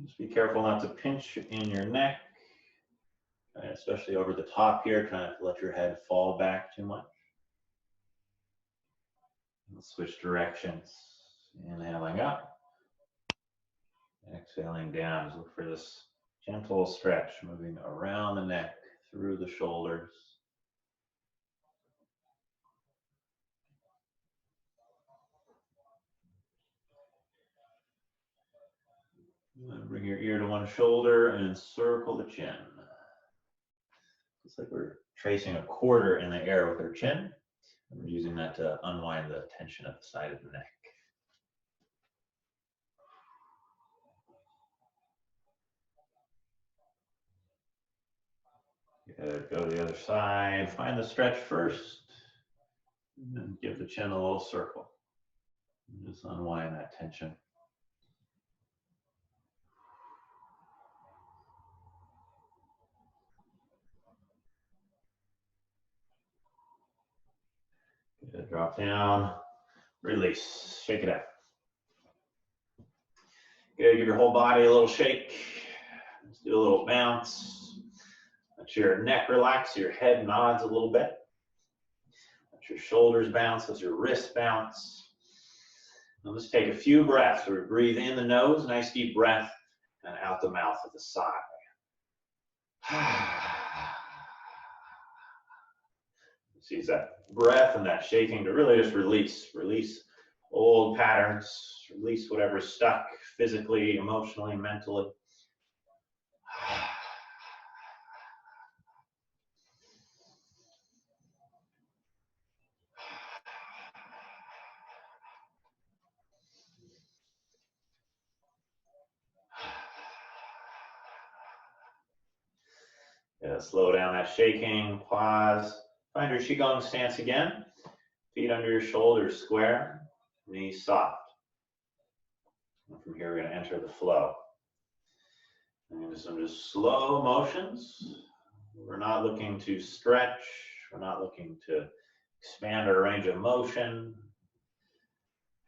Just be careful not to pinch in your neck, especially over the top here. Try not to let your head fall back too much. Let's switch directions. Inhaling up. Exhaling down. Just look for this gentle stretch moving around the neck, through the shoulders. Bring your ear to one shoulder and circle the chin. It's like we're tracing a quarter in the air with our chin. And we're using that to unwind the tension at the side of the neck. Good. Go to the other side. Find the stretch first. And then give the chin a little circle. And just unwind that tension. Good. Drop down. Release. Shake it out. Good. Give your whole body a little shake. Just Do a little bounce. Let your neck relax, your head nods a little bit. Let your shoulders bounce, let your wrists bounce. Now let's take a few breaths. So we breathe in the nose, nice deep breath, and out the mouth with a sigh. Use that breath and that shaking to really just release old patterns, release whatever's stuck physically, emotionally, mentally. Yeah, slow down that shaking, pause. Find your Qigong stance again. Feet under your shoulders square, knees soft. And from here, we're going to enter the flow. And into some just slow motions. We're not looking to stretch. We're not looking to expand our range of motion.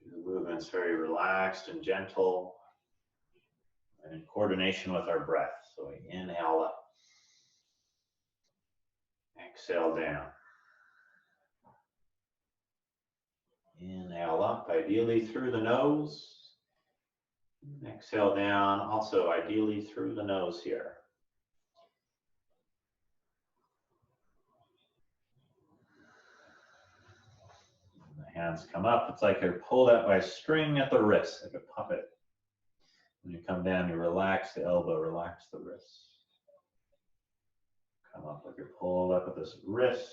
The movement's very relaxed and gentle and in coordination with our breath. So we inhale up. Exhale down. Inhale up, ideally through the nose. Exhale down, also ideally through the nose here. The hands come up. It's like they're pulled up by a string at the wrist, like a puppet. When you come down, you relax the elbow, relax the wrist. Come up like you're pulled up at this wrist.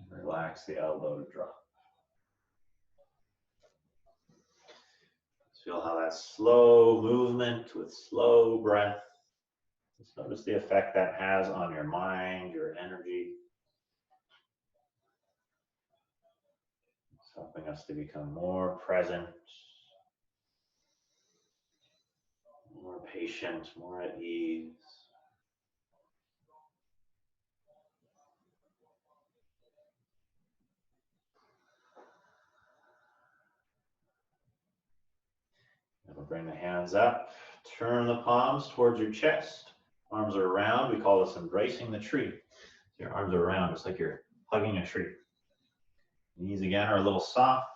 Relax the elbow to drop. Feel how that slow movement with slow breath. Just notice the effect that has on your mind, your energy. It's helping us to become more present, more patient, more at ease. And we'll bring the hands up, turn the palms towards your chest. Arms are round. We call this embracing the tree. Your arms are round, just like you're hugging a tree. Knees again are a little soft.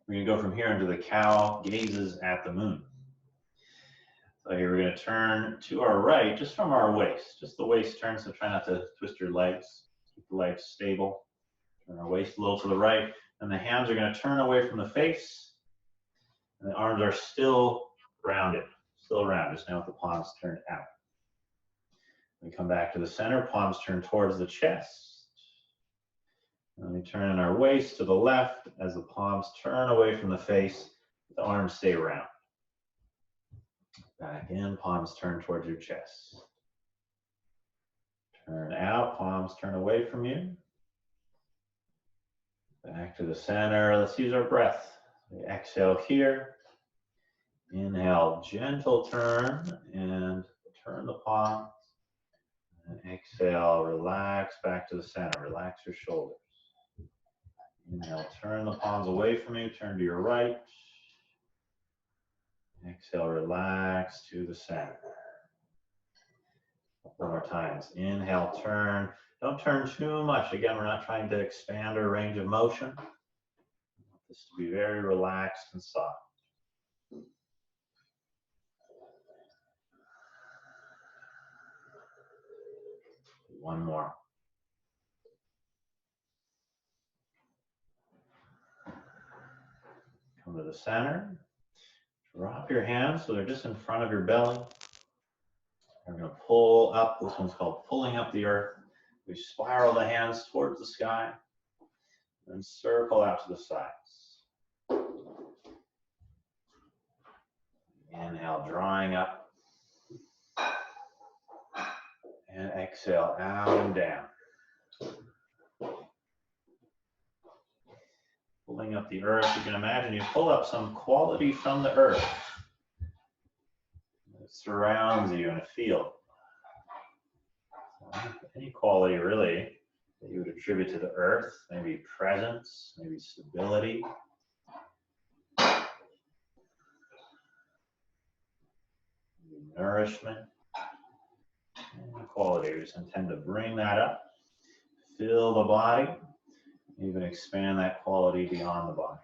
We're going to go from here into the cow gazes at the moon. So here we're going to turn to our right, just from our waist. Just the waist turn, so try not to twist your legs. Keep the legs stable. Turn our waist a little to the right. And the hands are going to turn away from the face. And the arms are still rounded. Still round, just now with the palms turned out. We come back to the center, palms turn towards the chest. And we turn our waist to the left as the palms turn away from the face. The arms stay round. Back in, palms turn towards your chest. Turn out, palms turn away from you. Back to the center. Let's use our breath. We exhale here. Inhale, gentle turn, and turn the palms. And exhale, relax back to the center. Relax your shoulders. Inhale, turn the palms away from you, turn to your right. Exhale, relax to the center. One more time. Inhale, turn. Don't turn too much. Again, we're not trying to expand our range of motion. We want this to be very relaxed and soft. One more. Come to the center. Drop your hands so they're just in front of your belly. We're going to pull up. This one's called pulling up the earth. We spiral the hands towards the sky and circle out to the sides. Inhale, drawing up. And exhale, out and down. Pulling up the earth, you can imagine you pull up some quality from the earth that surrounds you in a field. Any quality really that you would attribute to the earth, maybe presence, maybe stability. Maybe nourishment, and quality. We just intend to bring that up, fill the body, even expand that quality beyond the body.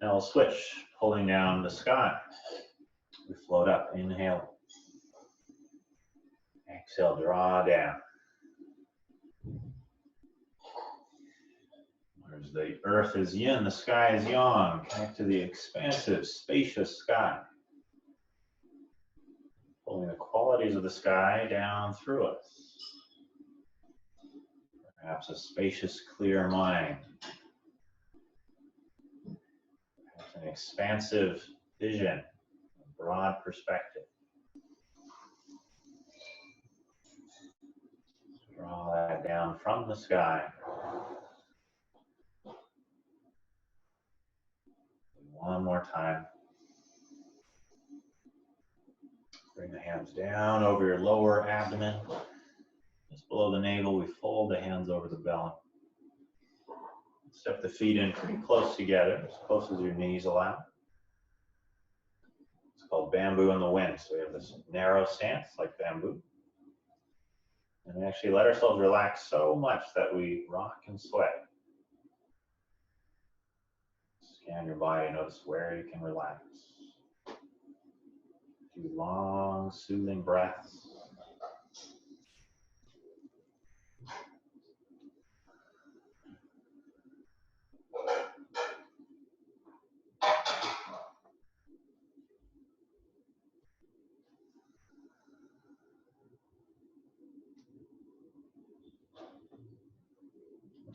Now we'll switch, pulling down the sky. We float up, inhale. Exhale, draw down. Whereas the earth is yin, the sky is yang. Connect to the expansive, spacious sky. Pulling the qualities of the sky down through us. Perhaps a spacious, clear mind. Perhaps an expansive vision, a broad perspective. Draw that down from the sky. One more time. Bring the hands down over your lower abdomen. Just below the navel, we fold the hands over the belly. Step the feet in pretty close together, as close as your knees allow. It's called bamboo in the wind. So we have this narrow stance like bamboo. And we actually let ourselves relax so much that we rock and sway. Scan your body, notice where you can relax. Do long, soothing breaths.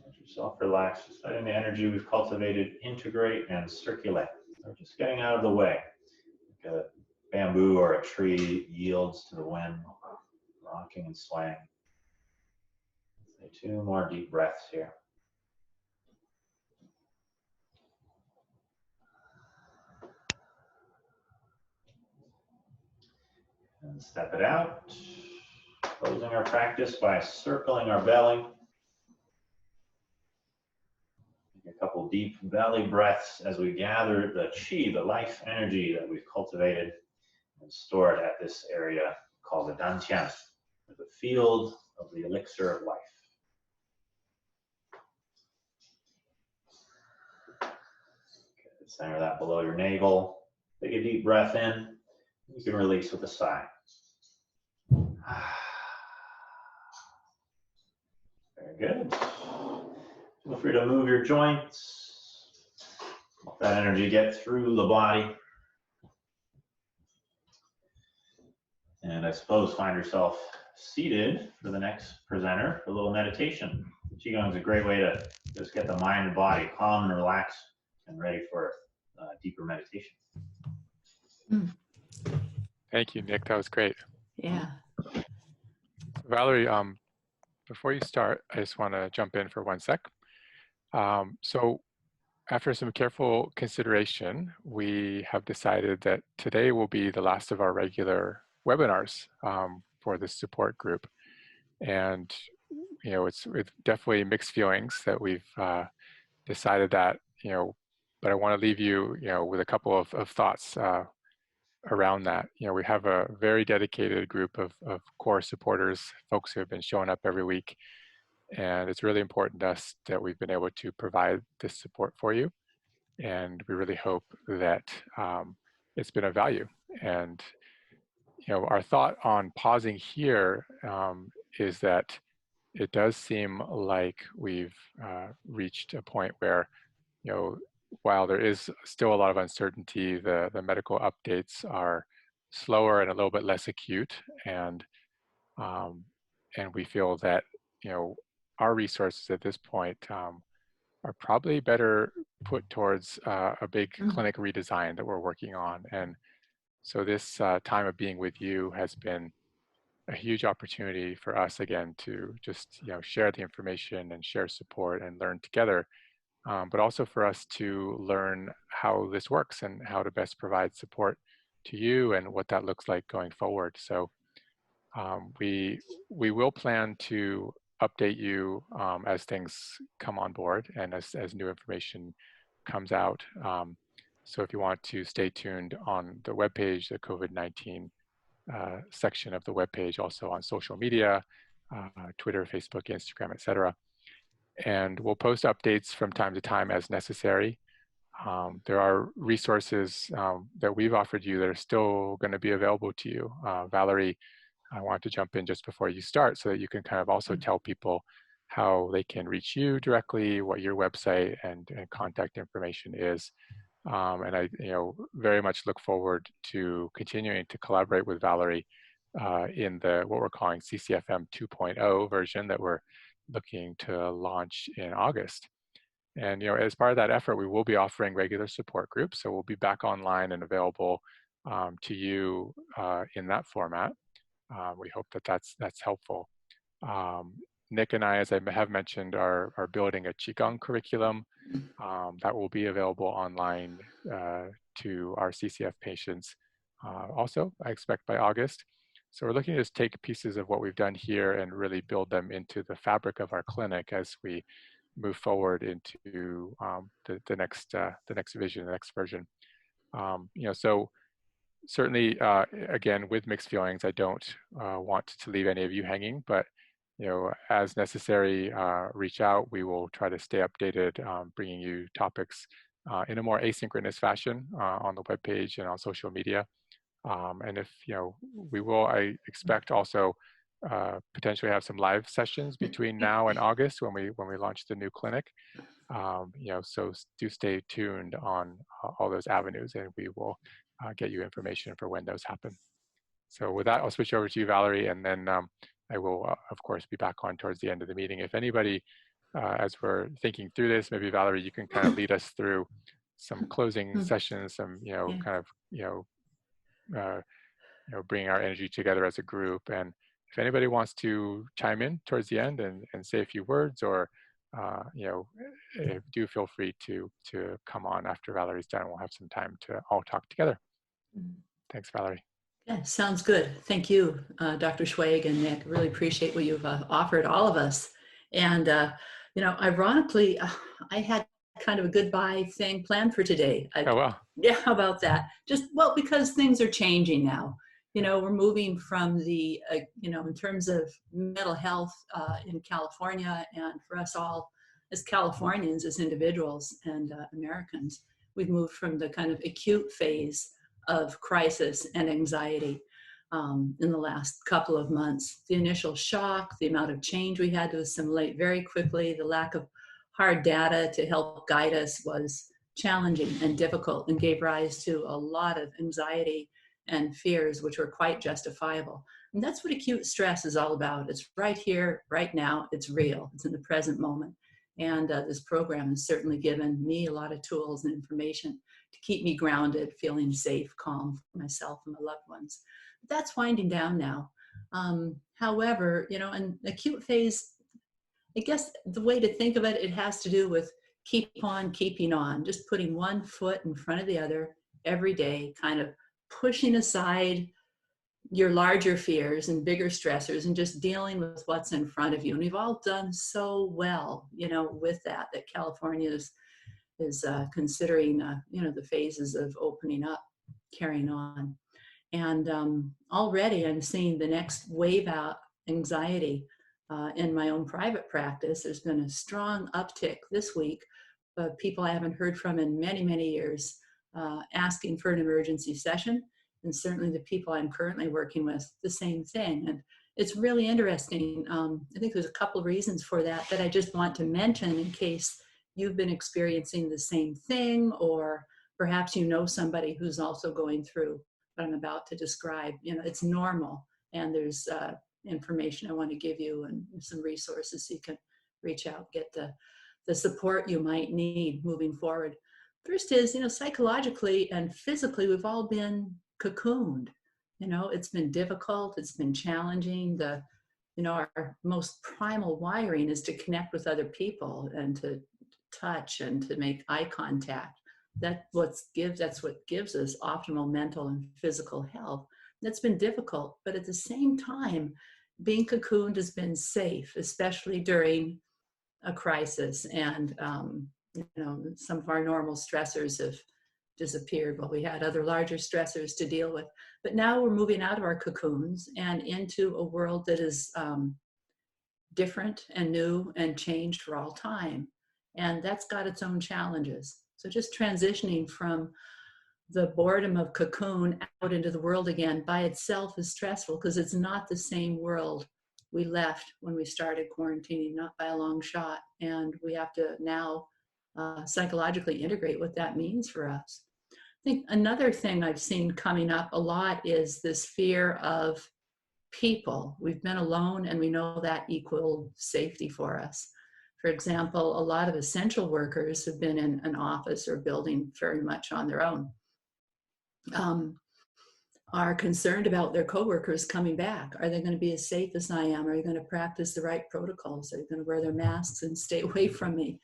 Let yourself relax, just letting the energy we've cultivated integrate and circulate. We're just getting out of the way. Like a bamboo or a tree yields to the wind, rocking and swaying. Say 2 more deep breaths here. And step it out. Closing our practice by circling our belly. Take a couple deep belly breaths as we gather the chi, the life energy that we've cultivated and stored at this area called the dantian, the field of the elixir of life. Okay, center that below your navel. Take a deep breath in. You can release with a sigh. Very good. Feel free to move your joints. Let that energy get through the body. And I suppose find yourself seated for the next presenter for a little meditation. Qigong is a great way to just get the mind and body calm and relaxed and ready for deeper meditation. Thank you, Nick. That was great. Yeah. Valerie, before you start, I just want to jump in for 1 sec. So after some careful consideration, we have decided that today will be the last of our regular webinars for the support group. And, you know, it's definitely mixed feelings that we've decided that, you know, but I want to leave you, you know, with a couple of thoughts around that. You know, we have a very dedicated group of core supporters, folks who have been showing up every week. And it's really important to us that we've been able to provide this support for you. And we really hope that it's been of value. And, you know, our thought on pausing here is that it does seem like we've reached a point where, you know, while there is still a lot of uncertainty, the medical updates are slower and a little bit less acute. And we feel that, you know, our resources at this point are probably better put towards a big clinic redesign that we're working on. And so this time of being with you has been a huge opportunity for us, again, to just, you know, share the information and share support and learn together, but also for us to learn how this works and how to best provide support to you and what that looks like going forward. So we will plan to update you as things come on board and as new information comes out. So if you want to stay tuned on the webpage, the COVID-19 section of the webpage, also on social media, Twitter, Facebook, Instagram, etc. And we'll post updates from time to time as necessary. There are resources that we've offered you that are still going to be available to you. Valerie, I want to jump in just before you start so that you can kind of also tell people how they can reach you directly, what your website and contact information is. And I very much look forward to continuing to collaborate with Valerie in the what we're calling CCFM 2.0 version that we're looking to launch in August. And as part of that effort, we will be offering regular support groups. So we'll be back online and available to you in that format. We hope that that's helpful. Nick and I, as I have mentioned, are building a Qigong curriculum that will be available online to our CCF patients also, I expect by August. So we're looking to just take pieces of what we've done here and really build them into the fabric of our clinic as we move forward into the next vision, the next version. So certainly, again, with mixed feelings, I don't want to leave any of you hanging, but as necessary, reach out. We will try to stay updated, bringing you topics in a more asynchronous fashion on the webpage and on social media. And if we will, I expect also potentially have some live sessions between now and August when we launch the new clinic. So do stay tuned on all those avenues, and we will get you information for when those happen. So with that, I'll switch over to you, Valerie, and then I will, of course, be back on towards the end of the meeting. If anybody, as we're thinking through this, maybe Valerie, you can kind of lead us through some closing sessions, some kind of bringing our energy together as a group. And if anybody wants to chime in towards the end and say a few words, or do feel free to come on after Valerie's done. We'll have some time to all talk together. Thanks, Valerie. Yeah, sounds good. Thank you, Dr. Schweig and Nick. Really appreciate what you've offered all of us. And, ironically, I had kind of a goodbye thing planned for today. Oh, wow. Yeah, how about that? Because things are changing now. We're moving from the, in terms of mental health in California, and for us all as Californians, as individuals and Americans, we've moved from the kind of acute phase of crisis and anxiety in the last couple of months. The initial shock, the amount of change we had to assimilate very quickly, the lack of hard data to help guide us was challenging and difficult, and gave rise to a lot of anxiety and fears, which were quite justifiable. And that's what acute stress is all about. It's right here, right now, it's real, it's in the present moment. And this program has certainly given me a lot of tools and information to keep me grounded, feeling safe, calm for myself and my loved ones. But that's winding down now. However, in acute phase, I guess the way to think of it, it has to do with keep on keeping on, just putting one foot in front of the other every day, kind of pushing aside your larger fears and bigger stressors and just dealing with what's in front of you. And we've all done so well, with that California is considering, the phases of opening up, carrying on. And already I'm seeing the next wave out anxiety in my own private practice. There's been a strong uptick this week of people I haven't heard from in many, many years asking for an emergency session. And certainly the people I'm currently working with, the same thing. And it's really interesting. I think there's a couple of reasons for that I just want to mention in case you've been experiencing the same thing, or perhaps somebody who's also going through what I'm about to describe. It's normal, and there's information I want to give you and some resources so you can reach out, get the support you might need moving forward. First is, psychologically and physically, we've all been cocooned. It's been difficult, it's been challenging. Our most primal wiring is to connect with other people and to touch and to make eye contact. That's what gives us optimal mental and physical health. That's been difficult, but at the same time, being cocooned has been safe, especially during a crisis. And some of our normal stressors have disappeared while we had other larger stressors to deal with. But now we're moving out of our cocoons and into a world that is different and new and changed for all time. And that's got its own challenges. So just transitioning from the boredom of cocoon out into the world again by itself is stressful, because it's not the same world we left when we started quarantining, not by a long shot. And we have to now psychologically integrate what that means for us. I think another thing I've seen coming up a lot is this fear of people. We've been alone, and we know that equal safety for us. For example, a lot of essential workers have been in an office or building very much on their own. Are concerned about their coworkers coming back. Are they going to be as safe as I am? Are they going to practice the right protocols? Are they going to wear their masks and stay away from me?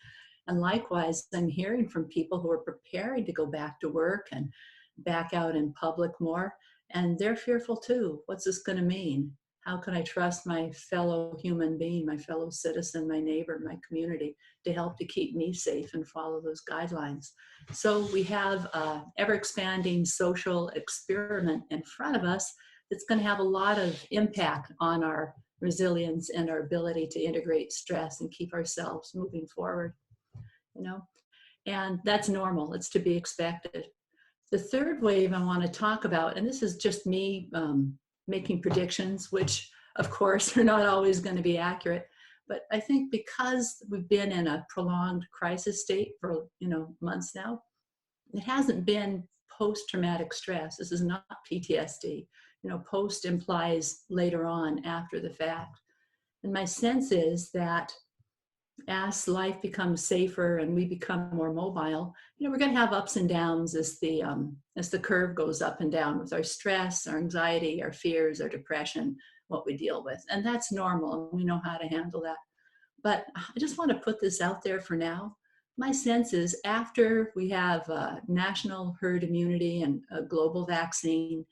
And likewise, I'm hearing from people who are preparing to go back to work and back out in public more, and they're fearful too. What's this going to mean? How can I trust my fellow human being, my fellow citizen, my neighbor, my community to help to keep me safe and follow those guidelines? So we have an ever-expanding social experiment in front of us that's going to have a lot of impact on our resilience and our ability to integrate stress and keep ourselves moving forward, you know? And that's normal. It's to be expected. The third wave I want to talk about, and this is just me making predictions, which of course are not always going to be accurate, but I think because we've been in a prolonged crisis state for months now, it hasn't been post-traumatic stress. This is not PTSD. Post implies later on, after the fact. And my sense is that as life becomes safer and we become more mobile, we're going to have ups and downs as the curve goes up and down with our stress, our anxiety, our fears, our depression, what we deal with. And that's normal. We know how to handle that. But I just want to put this out there for now. My sense is after we have national herd immunity and a global vaccine,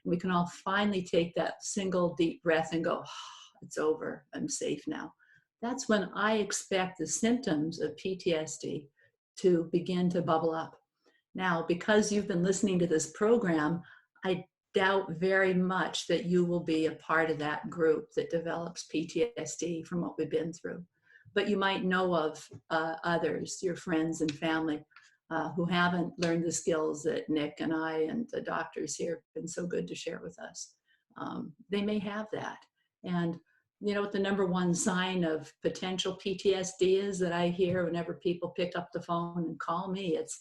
we can all finally take that single deep breath and go, oh, it's over, I'm safe now. That's when I expect the symptoms of PTSD to begin to bubble up. Now, because you've been listening to this program, I doubt very much that you will be a part of that group that develops PTSD from what we've been through. But you might know of others, your friends and family, who haven't learned the skills that Nick and I and the doctors here have been so good to share with us. They may have that. And you know what the number one sign of potential PTSD is that I hear whenever people pick up the phone and call me? It's,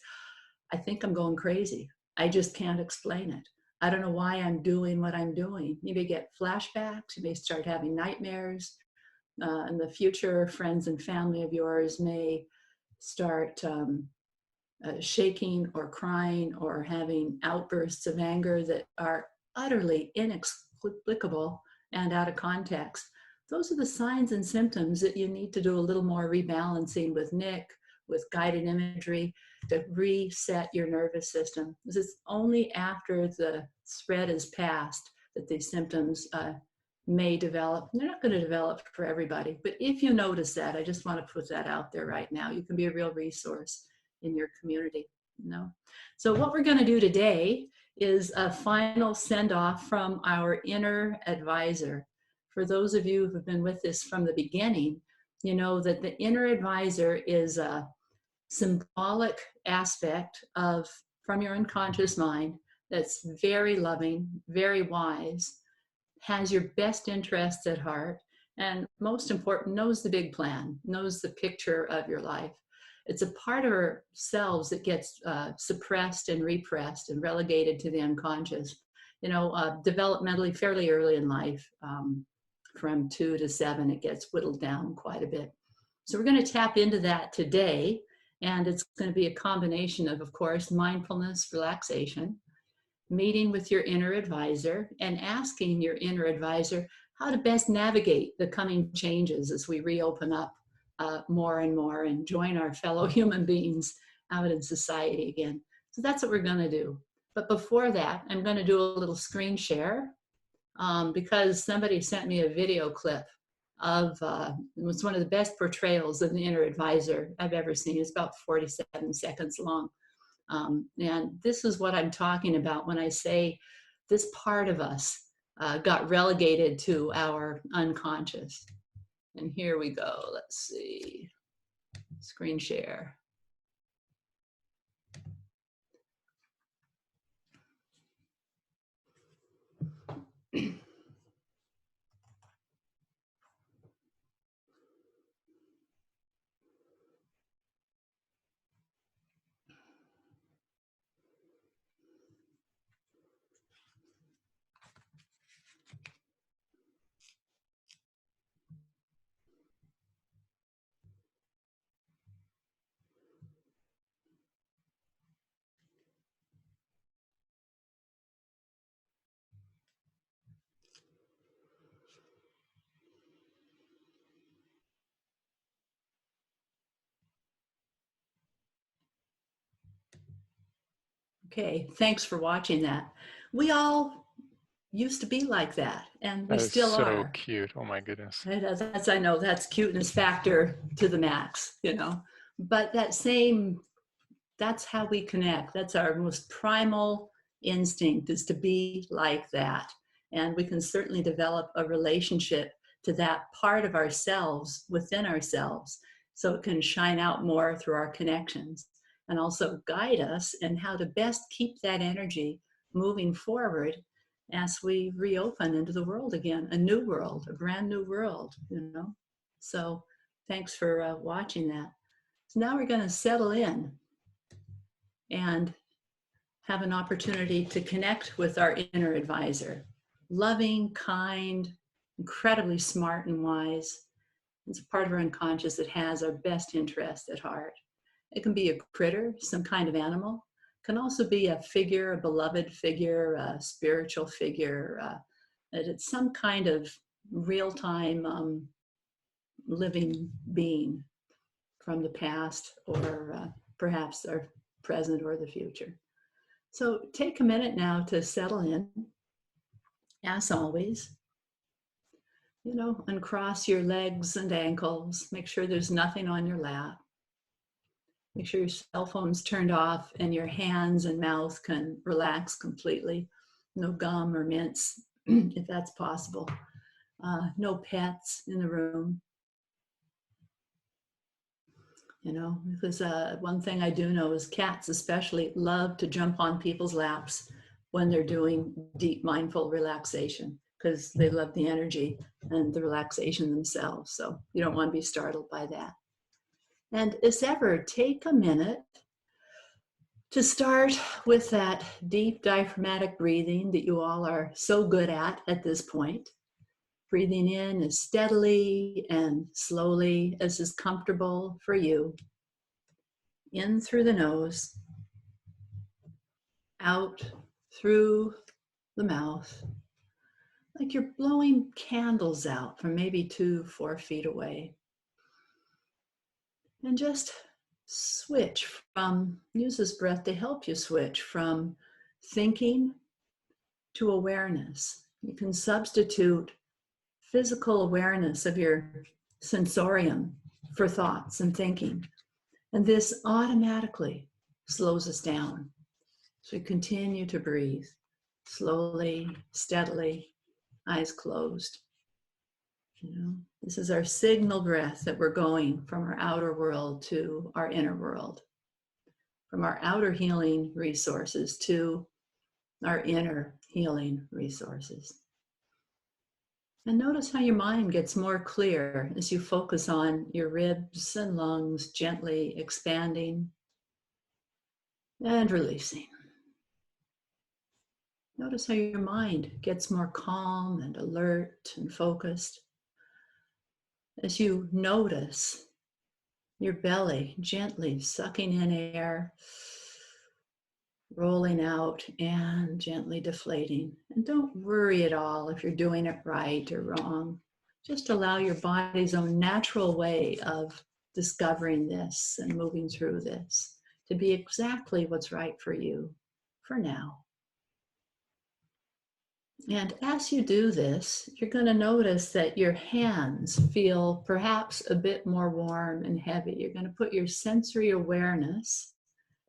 I think I'm going crazy. I just can't explain it. I don't know why I'm doing what I'm doing. You may get flashbacks. You may start having nightmares. In the future, friends and family of yours may start shaking or crying or having outbursts of anger that are utterly inexplicable and out of context. Those are the signs and symptoms that you need to do a little more rebalancing with Nick, with guided imagery, to reset your nervous system. This is only after the spread is past that these symptoms may develop. They're not going to develop for everybody, but if you notice that, I just want to put that out there right now. You can be a real resource in your community. So what we're going to do today is a final send-off from our inner advisor. For those of you who've been with us from the beginning, you know that the inner advisor is a symbolic aspect from your unconscious mind that's very loving, very wise, has your best interests at heart, and most important, knows the big plan, knows the picture of your life. It's a part of ourselves that gets suppressed and repressed and relegated to the unconscious, developmentally fairly early in life. From 2 to 7, it gets whittled down quite a bit. So we're going to tap into that today, and it's going to be a combination of course, mindfulness, relaxation, meeting with your inner advisor, and asking your inner advisor how to best navigate the coming changes as we reopen up more and more and join our fellow human beings out in society again. So that's what we're going to do. But before that, I'm going to do a little screen share. Because somebody sent me a video clip of, it was one of the best portrayals of the inner advisor I've ever seen. It's about 47 seconds long. And this is what I'm talking about when I say this part of us got relegated to our unconscious. And here we go. Let's see. Screen share. Okay, thanks for watching that. We all used to be like that, and we That is still so are. cute. Oh my goodness. That's, I know, that's cuteness factor to the max, you know. But that's how we connect. That's our most primal instinct, is to be like that. And we can certainly develop a relationship to that part of ourselves within ourselves, so it can shine out more through our connections and also guide us in how to best keep that energy moving forward as we reopen into the world again, a new world, a brand new world, you know. So thanks for watching that. So now we're going to settle in and have an opportunity to connect with our inner advisor. Loving, kind, incredibly smart and wise. It's a part of our unconscious that has our best interest at heart. It can be a critter, some kind of animal. It can also be a figure, a beloved figure, a spiritual figure. It's some kind of real-time living being from the past, or perhaps our present or the future. So take a minute now to settle in, as always. You know, uncross your legs and ankles. Make sure there's nothing on your lap. Make sure your cell phone's turned off and your hands and mouth can relax completely. No gum or mints, if that's possible. No pets in the room. You know, because one thing I do know is cats especially love to jump on people's laps when they're doing deep mindful relaxation, because they love the energy and the relaxation themselves. So you don't want to be startled by that. And as ever, take a minute to start with that deep diaphragmatic breathing that you all are so good at this point. Breathing in as steadily and slowly as is comfortable for you. In through the nose, out through the mouth, like you're blowing candles out from maybe 2-4 feet away. And just switch from, use this breath to help you switch from thinking to awareness. You can substitute physical awareness of your sensorium for thoughts and thinking. And this automatically slows us down. So we continue to breathe slowly, steadily, eyes closed. You know, this is our signal breath that we're going from our outer world to our inner world, from our outer healing resources to our inner healing resources. And notice how your mind gets more clear as you focus on your ribs and lungs, gently expanding and releasing. Notice how your mind gets more calm and alert and focused as you notice your belly gently sucking in air, rolling out and gently deflating. And don't worry at all if you're doing it right or wrong. Just allow your body's own natural way of discovering this and moving through this to be exactly what's right for you for now. And as you do this, you're going to notice that your hands feel perhaps a bit more warm and heavy. You're going to put your sensory awareness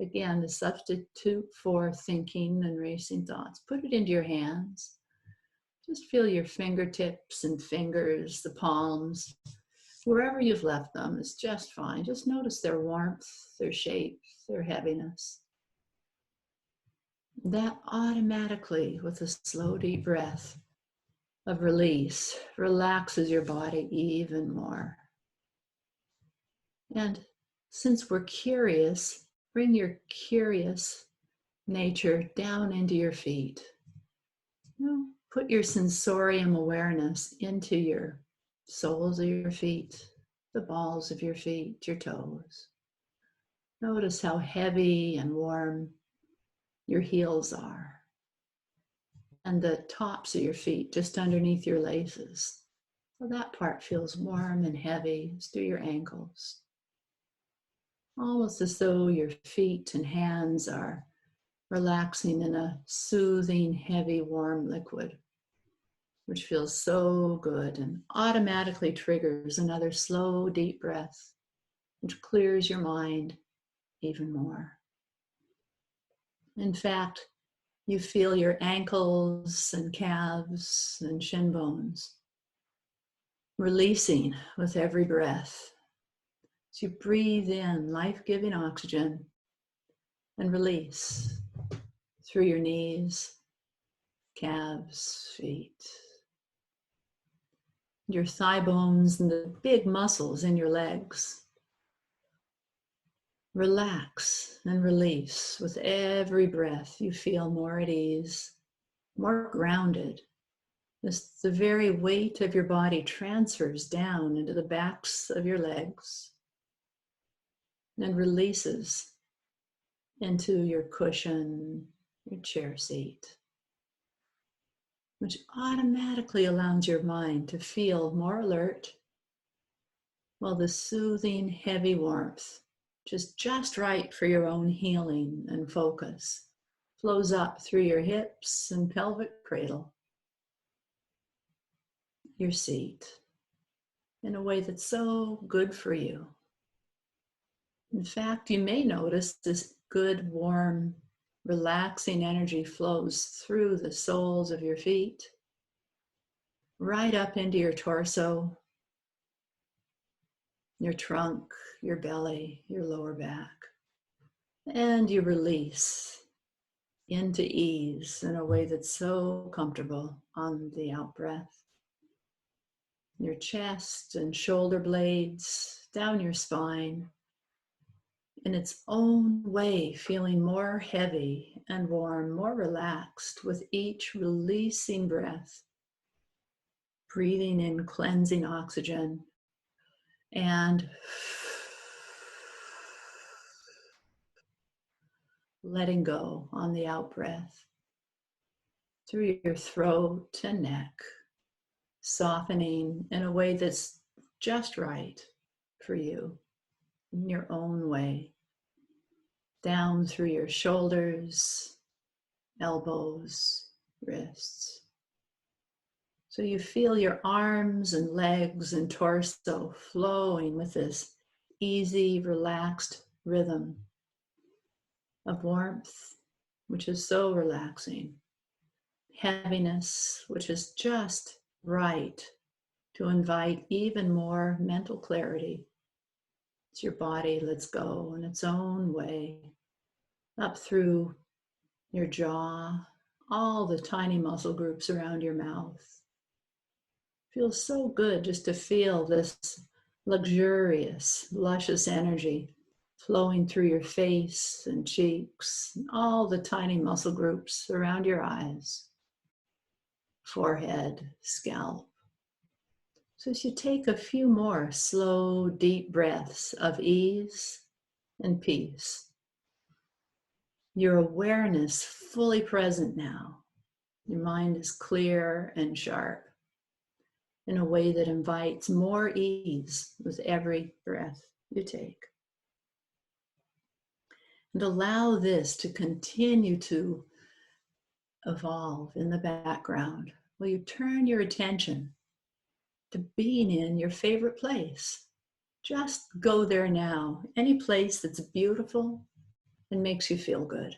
Again, the substitute for thinking and racing thoughts. Put it into your hands. Just feel your fingertips and fingers, the palms. Wherever you've left them is just fine. Just notice their warmth, their shape, their heaviness. That automatically, with a slow, deep breath of release, relaxes your body even more. And since we're curious, bring your curious nature down into your feet. Put your sensorium awareness into your soles of your feet, the balls of your feet, your toes. Notice how heavy and warm your heels are, and the tops of your feet just underneath your laces. So that part feels warm and heavy, as do your ankles. Almost as though your feet and hands are relaxing in a soothing, heavy, warm liquid, which feels so good and automatically triggers another slow, deep breath, which clears your mind even more. In fact, you feel your ankles and calves and shin bones releasing with every breath. So you breathe in life-giving oxygen and release through your knees, calves, feet, your thigh bones and the big muscles in your legs. Relax and release with every breath. You feel more at ease, more grounded. As the very weight of your body transfers down into the backs of your legs and releases into your cushion, your chair seat, which automatically allows your mind to feel more alert, while the soothing, heavy warmth, just right for your own healing and focus, flows up through your hips and pelvic cradle, your seat, in a way that's so good for you. In fact, you may notice this good, warm, relaxing energy flows through the soles of your feet, right up into your torso, your trunk, your belly, your lower back. And you release into ease in a way that's so comfortable on the out breath. Your chest and shoulder blades, down your spine, in its own way, feeling more heavy and warm, more relaxed with each releasing breath. Breathing in cleansing oxygen and letting go on the out breath through your throat and neck, softening in a way that's just right for you, in your own way, down through your shoulders, elbows, wrists. So you feel your arms and legs and torso flowing with this easy, relaxed rhythm of warmth, which is so relaxing, heaviness, which is just right to invite even more mental clarity. As your body lets go in its own way, up through your jaw, all the tiny muscle groups around your mouth. Feels so good just to feel this luxurious, luscious energy flowing through your face and cheeks, and all the tiny muscle groups around your eyes, forehead, scalp. So as you take a few more slow, deep breaths of ease and peace, your awareness fully present now. Your mind is clear and sharp in a way that invites more ease with every breath you take. And allow this to continue to evolve in the background while you turn your attention to being in your favorite place. Just go there now, any place that's beautiful, and makes you feel good.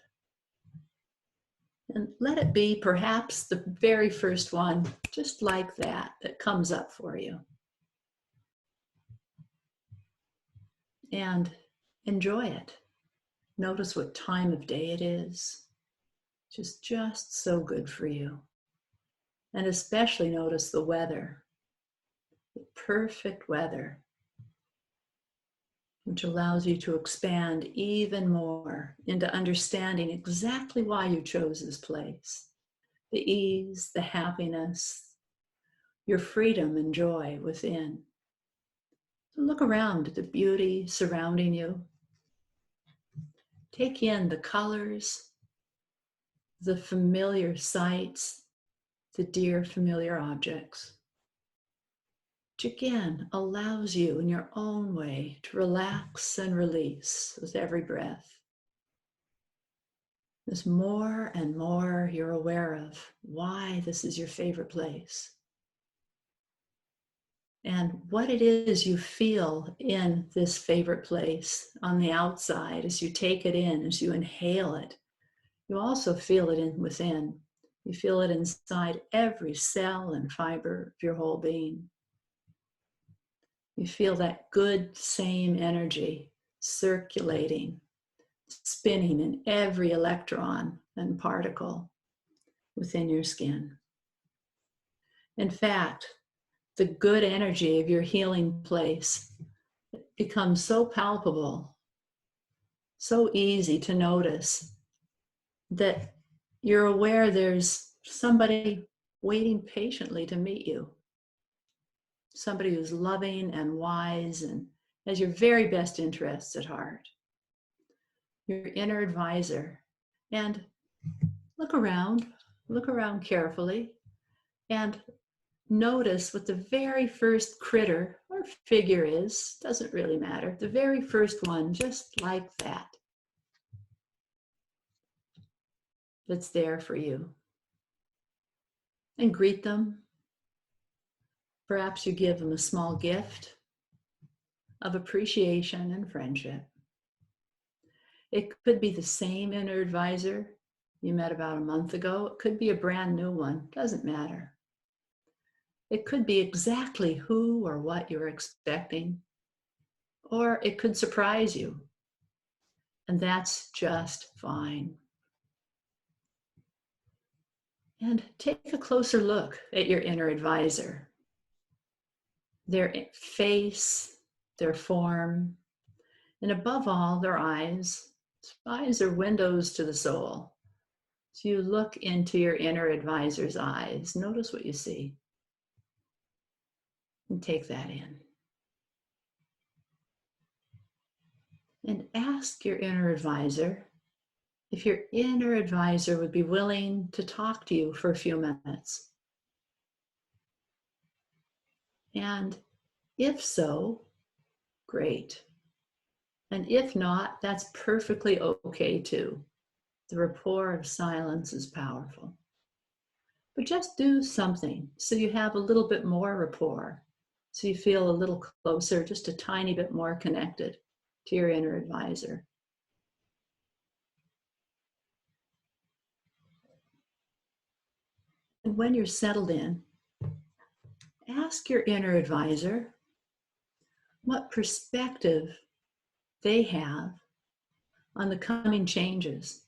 And let it be perhaps the very first one, just like that, that comes up for you. And enjoy it. Notice what time of day it is. Just so good for you. And especially notice the weather, the perfect weather, which allows you to expand even more into understanding exactly why you chose this place. The ease, the happiness, your freedom and joy within. So look around at the beauty surrounding you. Take in the colors, the familiar sights, the dear familiar objects, which again allows you in your own way to relax and release with every breath. As more and more you're aware of why this is your favorite place and what it is you feel in this favorite place on the outside as you take it in, as you inhale it. You also feel it in within. You feel it inside every cell and fiber of your whole being. You feel that good, same energy circulating, spinning in every electron and particle within your skin. In fact, the good energy of your healing place becomes so palpable, so easy to notice, that you're aware there's somebody waiting patiently to meet you. Somebody who's loving and wise and has your very best interests at heart. Your inner advisor. And look around carefully and notice what the very first critter or figure is. Doesn't really matter. The very first one, just like that. That's there for you. And greet them. Perhaps you give them a small gift of appreciation and friendship. It could be the same inner advisor you met about a month ago. It could be a brand new one. Doesn't matter. It could be exactly who or what you're expecting, or it could surprise you. And that's just fine. And take a closer look at your inner advisor. Their face, their form, and above all, their eyes. Eyes are windows to the soul. So you look into your inner advisor's eyes. Notice what you see. And take that in. And ask your inner advisor if your inner advisor would be willing to talk to you for a few minutes. And if so, great. And if not, that's perfectly okay too. The rapport of silence is powerful. But just do something so you have a little bit more rapport, so you feel a little closer, just a tiny bit more connected to your inner advisor. And when you're settled in, ask your inner advisor what perspective they have on the coming changes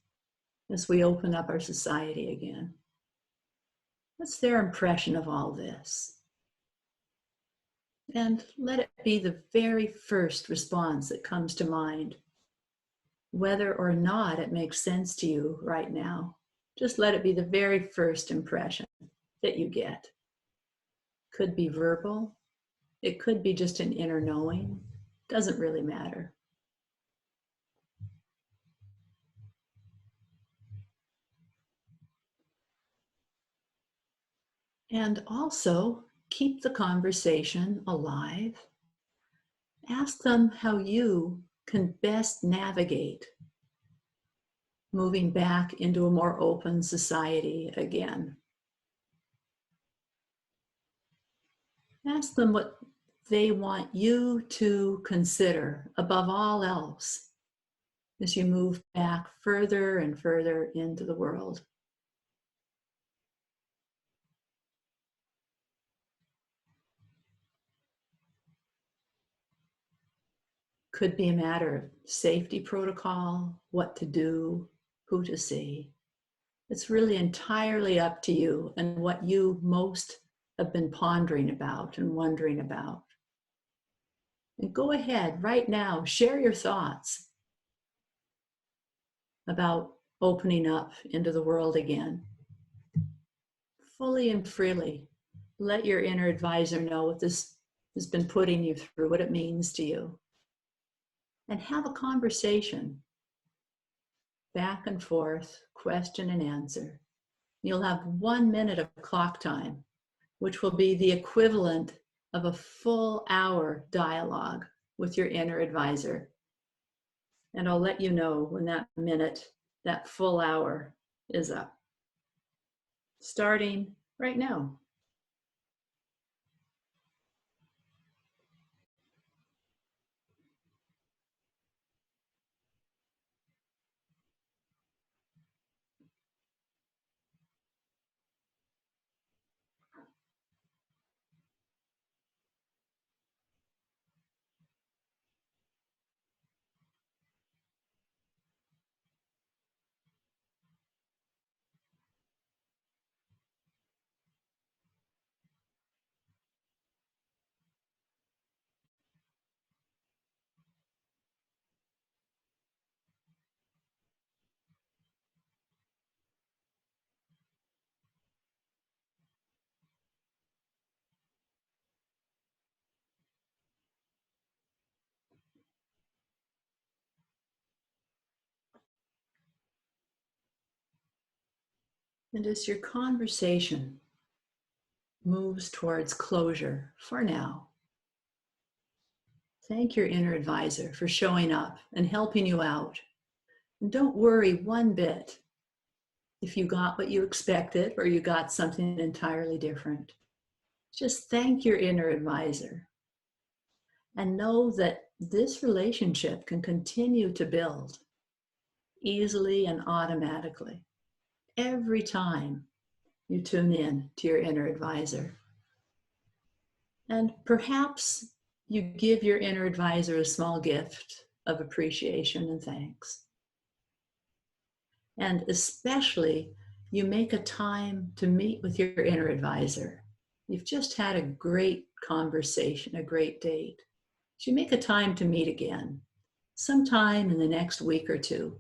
as we open up our society again. What's their impression of all this? And let it be the very first response that comes to mind. Whether or not it makes sense to you right now, just let it be the very first impression that you get. Could be verbal, it could be just an inner knowing, doesn't really matter. And also keep the conversation alive. Ask them how you can best navigate moving back into a more open society again. Ask them what they want you to consider above all else as you move back further and further into the world. Could be a matter of safety protocol, what to do, who to see. It's really entirely up to you and what you most have been pondering about and wondering about. And go ahead right now, share your thoughts about opening up into the world again. Fully and freely, let your inner advisor know what this has been putting you through, what it means to you. And have a conversation, back and forth, question and answer. You'll have 1 minute of clock time, which will be the equivalent of a full hour dialogue with your inner advisor. And I'll let you know when that minute, that full hour is up. Starting right now. And as your conversation moves towards closure for now, thank your inner advisor for showing up and helping you out. And don't worry one bit if you got what you expected or you got something entirely different. Just thank your inner advisor and know that this relationship can continue to build easily and automatically every time you tune in to your inner advisor. And perhaps you give your inner advisor a small gift of appreciation and thanks. And especially, you make a time to meet with your inner advisor. You've just had a great conversation, a great date. So you make a time to meet again, sometime in the next week or two,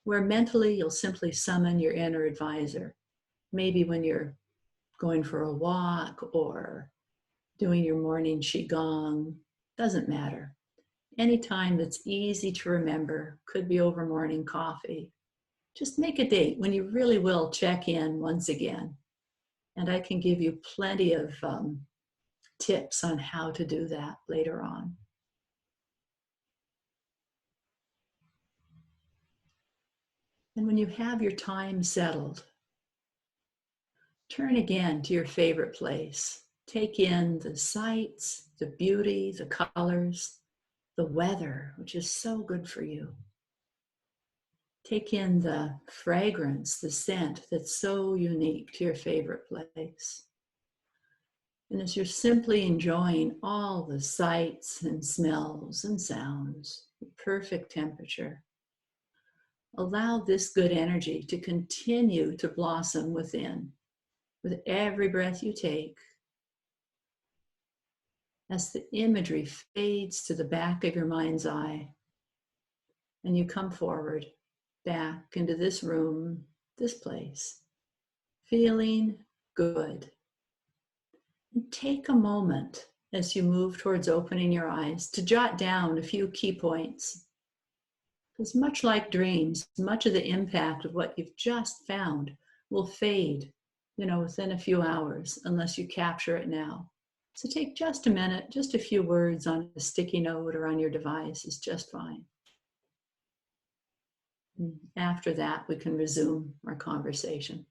where mentally you'll simply summon your inner advisor. Maybe when you're going for a walk or doing your morning qigong, doesn't matter. Any time that's easy to remember, could be over morning coffee. Just make a date when you really will check in once again. And I can give you plenty of tips on how to do that later on. And when you have your time settled, turn again to your favorite place. Take in the sights, the beauty, the colors, the weather, which is so good for you. Take in the fragrance, the scent that's so unique to your favorite place. And as you're simply enjoying all the sights and smells and sounds, the perfect temperature, allow this good energy to continue to blossom within with every breath you take. As the imagery fades to the back of your mind's eye, and you come forward, back into this room, this place, feeling good. And take a moment as you move towards opening your eyes to jot down a few key points. Because much like dreams, much of the impact of what you've just found will fade, within a few hours, unless you capture it now. So take just a minute, just a few words on a sticky note or on your device is just fine. And after that, we can resume our conversation.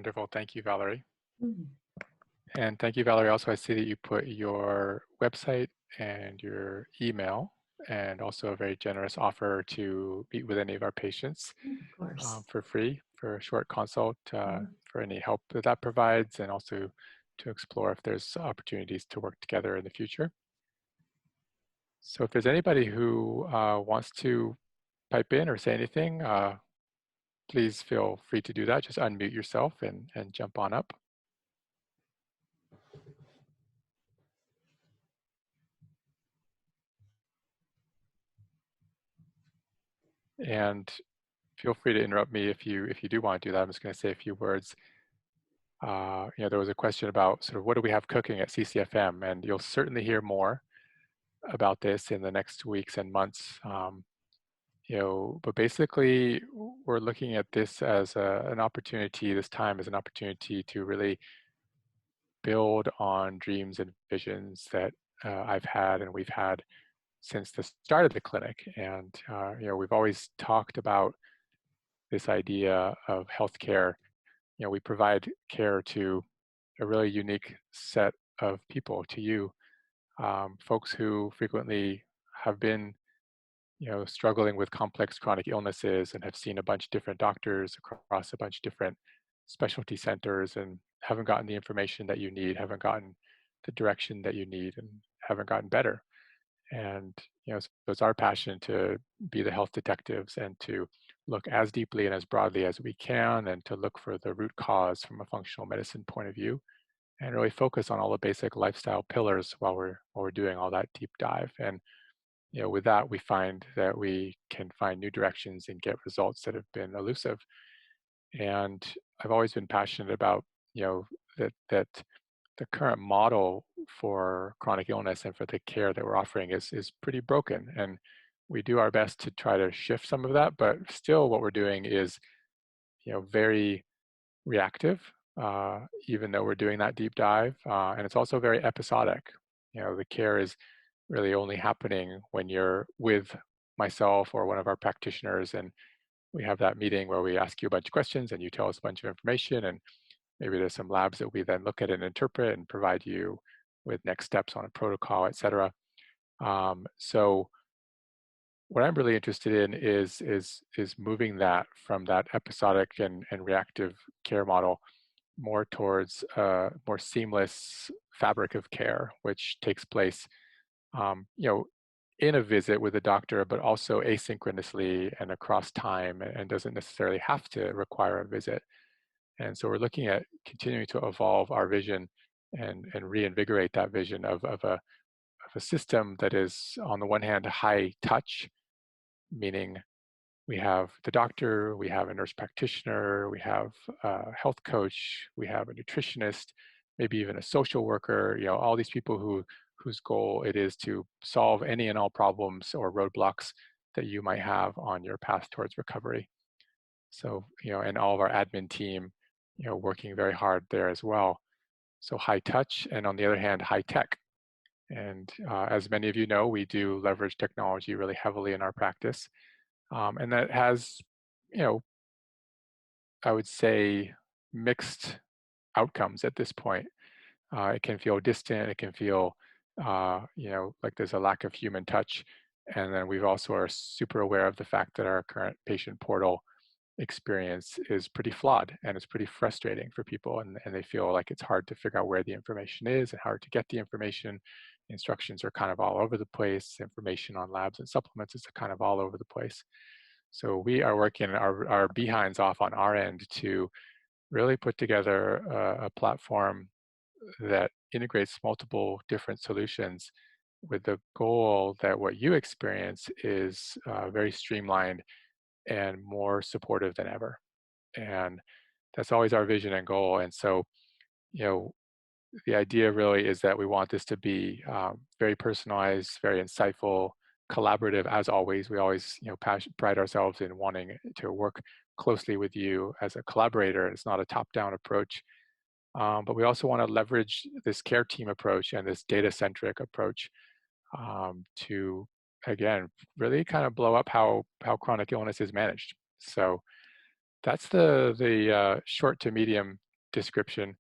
Wonderful. Thank you, Valerie. Mhm. And thank you, Valerie. Also, I see that you put your website and your email and also a very generous offer to meet with any of our patients Of course. for free for a short consult Mhm. for any help that that provides, and also to explore if there's opportunities to work together in the future. So if there's anybody who wants to pipe in or say anything, please feel free to do that. Just unmute yourself and jump on up. And feel free to interrupt me if you do want to do that. I'm just going to say a few words. There was a question about sort of what do we have cooking at CCFM, and you'll certainly hear more about this in the next weeks and months. But basically, we're looking at this as an opportunity. This time as an opportunity to really build on dreams and visions that I've had and we've had since the start of the clinic. And we've always talked about this idea of healthcare. We provide care to a really unique set of people, to you, folks who frequently have been, struggling with complex chronic illnesses and have seen a bunch of different doctors across a bunch of different specialty centers and haven't gotten the information that you need, haven't gotten the direction that you need, and haven't gotten better. And so it's our passion to be the health detectives and to look as deeply and as broadly as we can, and to look for the root cause from a functional medicine point of view, and really focus on all the basic lifestyle pillars while we're doing all that deep dive. And with that, we find that we can find new directions and get results that have been elusive. And I've always been passionate about that the current model for chronic illness and for the care that we're offering is pretty broken. And we do our best to try to shift some of that, but still what we're doing is, very reactive, even though we're doing that deep dive. And it's also very episodic. The care is really only happening when you're with myself or one of our practitioners, and we have that meeting where we ask you a bunch of questions and you tell us a bunch of information, and maybe there's some labs that we then look at and interpret and provide you with next steps on a protocol, et cetera. So what I'm really interested in is moving that from that episodic and reactive care model more towards a more seamless fabric of care, which takes place, in a visit with a doctor, but also asynchronously and across time, and doesn't necessarily have to require a visit. And so we're looking at continuing to evolve our vision and reinvigorate that vision of a system that is, on the one hand, high touch, meaning we have the doctor, we have a nurse practitioner, we have a health coach, we have a nutritionist, maybe even a social worker, all these people whose goal it is to solve any and all problems or roadblocks that you might have on your path towards recovery. So, and all of our admin team, working very hard there as well. So high touch, and on the other hand, high tech. And as many of you know, we do leverage technology really heavily in our practice. And that has, I would say, mixed outcomes at this point. It can feel distant, it can feel, like there's a lack of human touch. And then we've also are super aware of the fact that our current patient portal experience is pretty flawed, and it's pretty frustrating for people, and they feel like it's hard to figure out where the information is and hard to get the information. Instructions are kind of all over the place. Information on labs and supplements is kind of all over the place. So we are working our behinds off on our end to really put together a platform that integrates multiple different solutions, with the goal that what you experience is very streamlined and more supportive than ever. And that's always our vision and goal. And so, the idea really is that we want this to be very personalized, very insightful, collaborative. As always, we always, pride ourselves in wanting to work closely with you as a collaborator. It's not a top-down approach, but we also want to leverage this care team approach and this data-centric approach to, again, really kind of blow up how chronic illness is managed. So that's the short to medium description.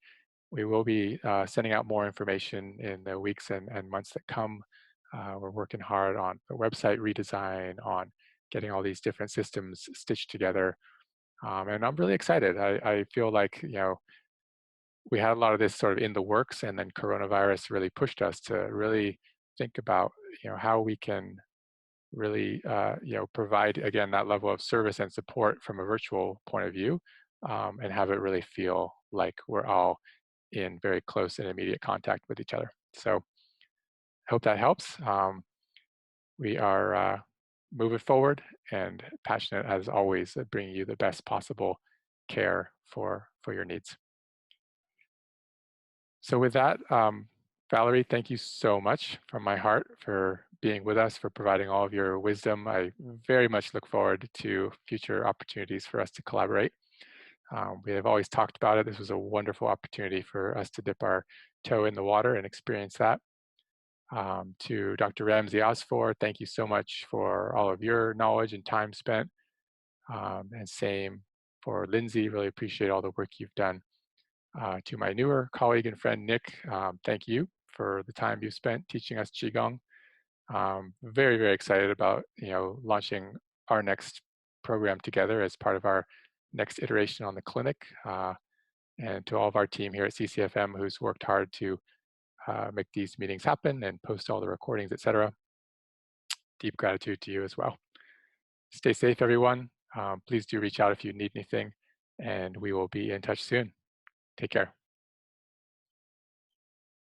We will be sending out more information in the weeks and months that come. We're working hard on the website redesign, on getting all these different systems stitched together. And I'm really excited. I feel like, we had a lot of this sort of in the works, and then coronavirus really pushed us to really think about, how we can really, provide, again, that level of service and support from a virtual point of view, and have it really feel like we're all in very close and immediate contact with each other. So I hope that helps. We are moving forward and passionate, as always, at bringing you the best possible care for your needs. So with that, Valerie, thank you so much from my heart for being with us, for providing all of your wisdom. I very much look forward to future opportunities for us to collaborate. We have always talked about it. This was a wonderful opportunity for us to dip our toe in the water and experience that. To Dr. Ramsey Osfor, thank you so much for all of your knowledge and time spent. And same for Lindsay, really appreciate all the work you've done. To my newer colleague and friend, Nick, thank you for the time you spent teaching us Qigong. Very, very excited about, launching our next program together as part of our next iteration on the clinic. And to all of our team here at CCFM who's worked hard to make these meetings happen and post all the recordings, etc. Deep gratitude to you as well. Stay safe, everyone. Please do reach out if you need anything, and we will be in touch soon. Take care.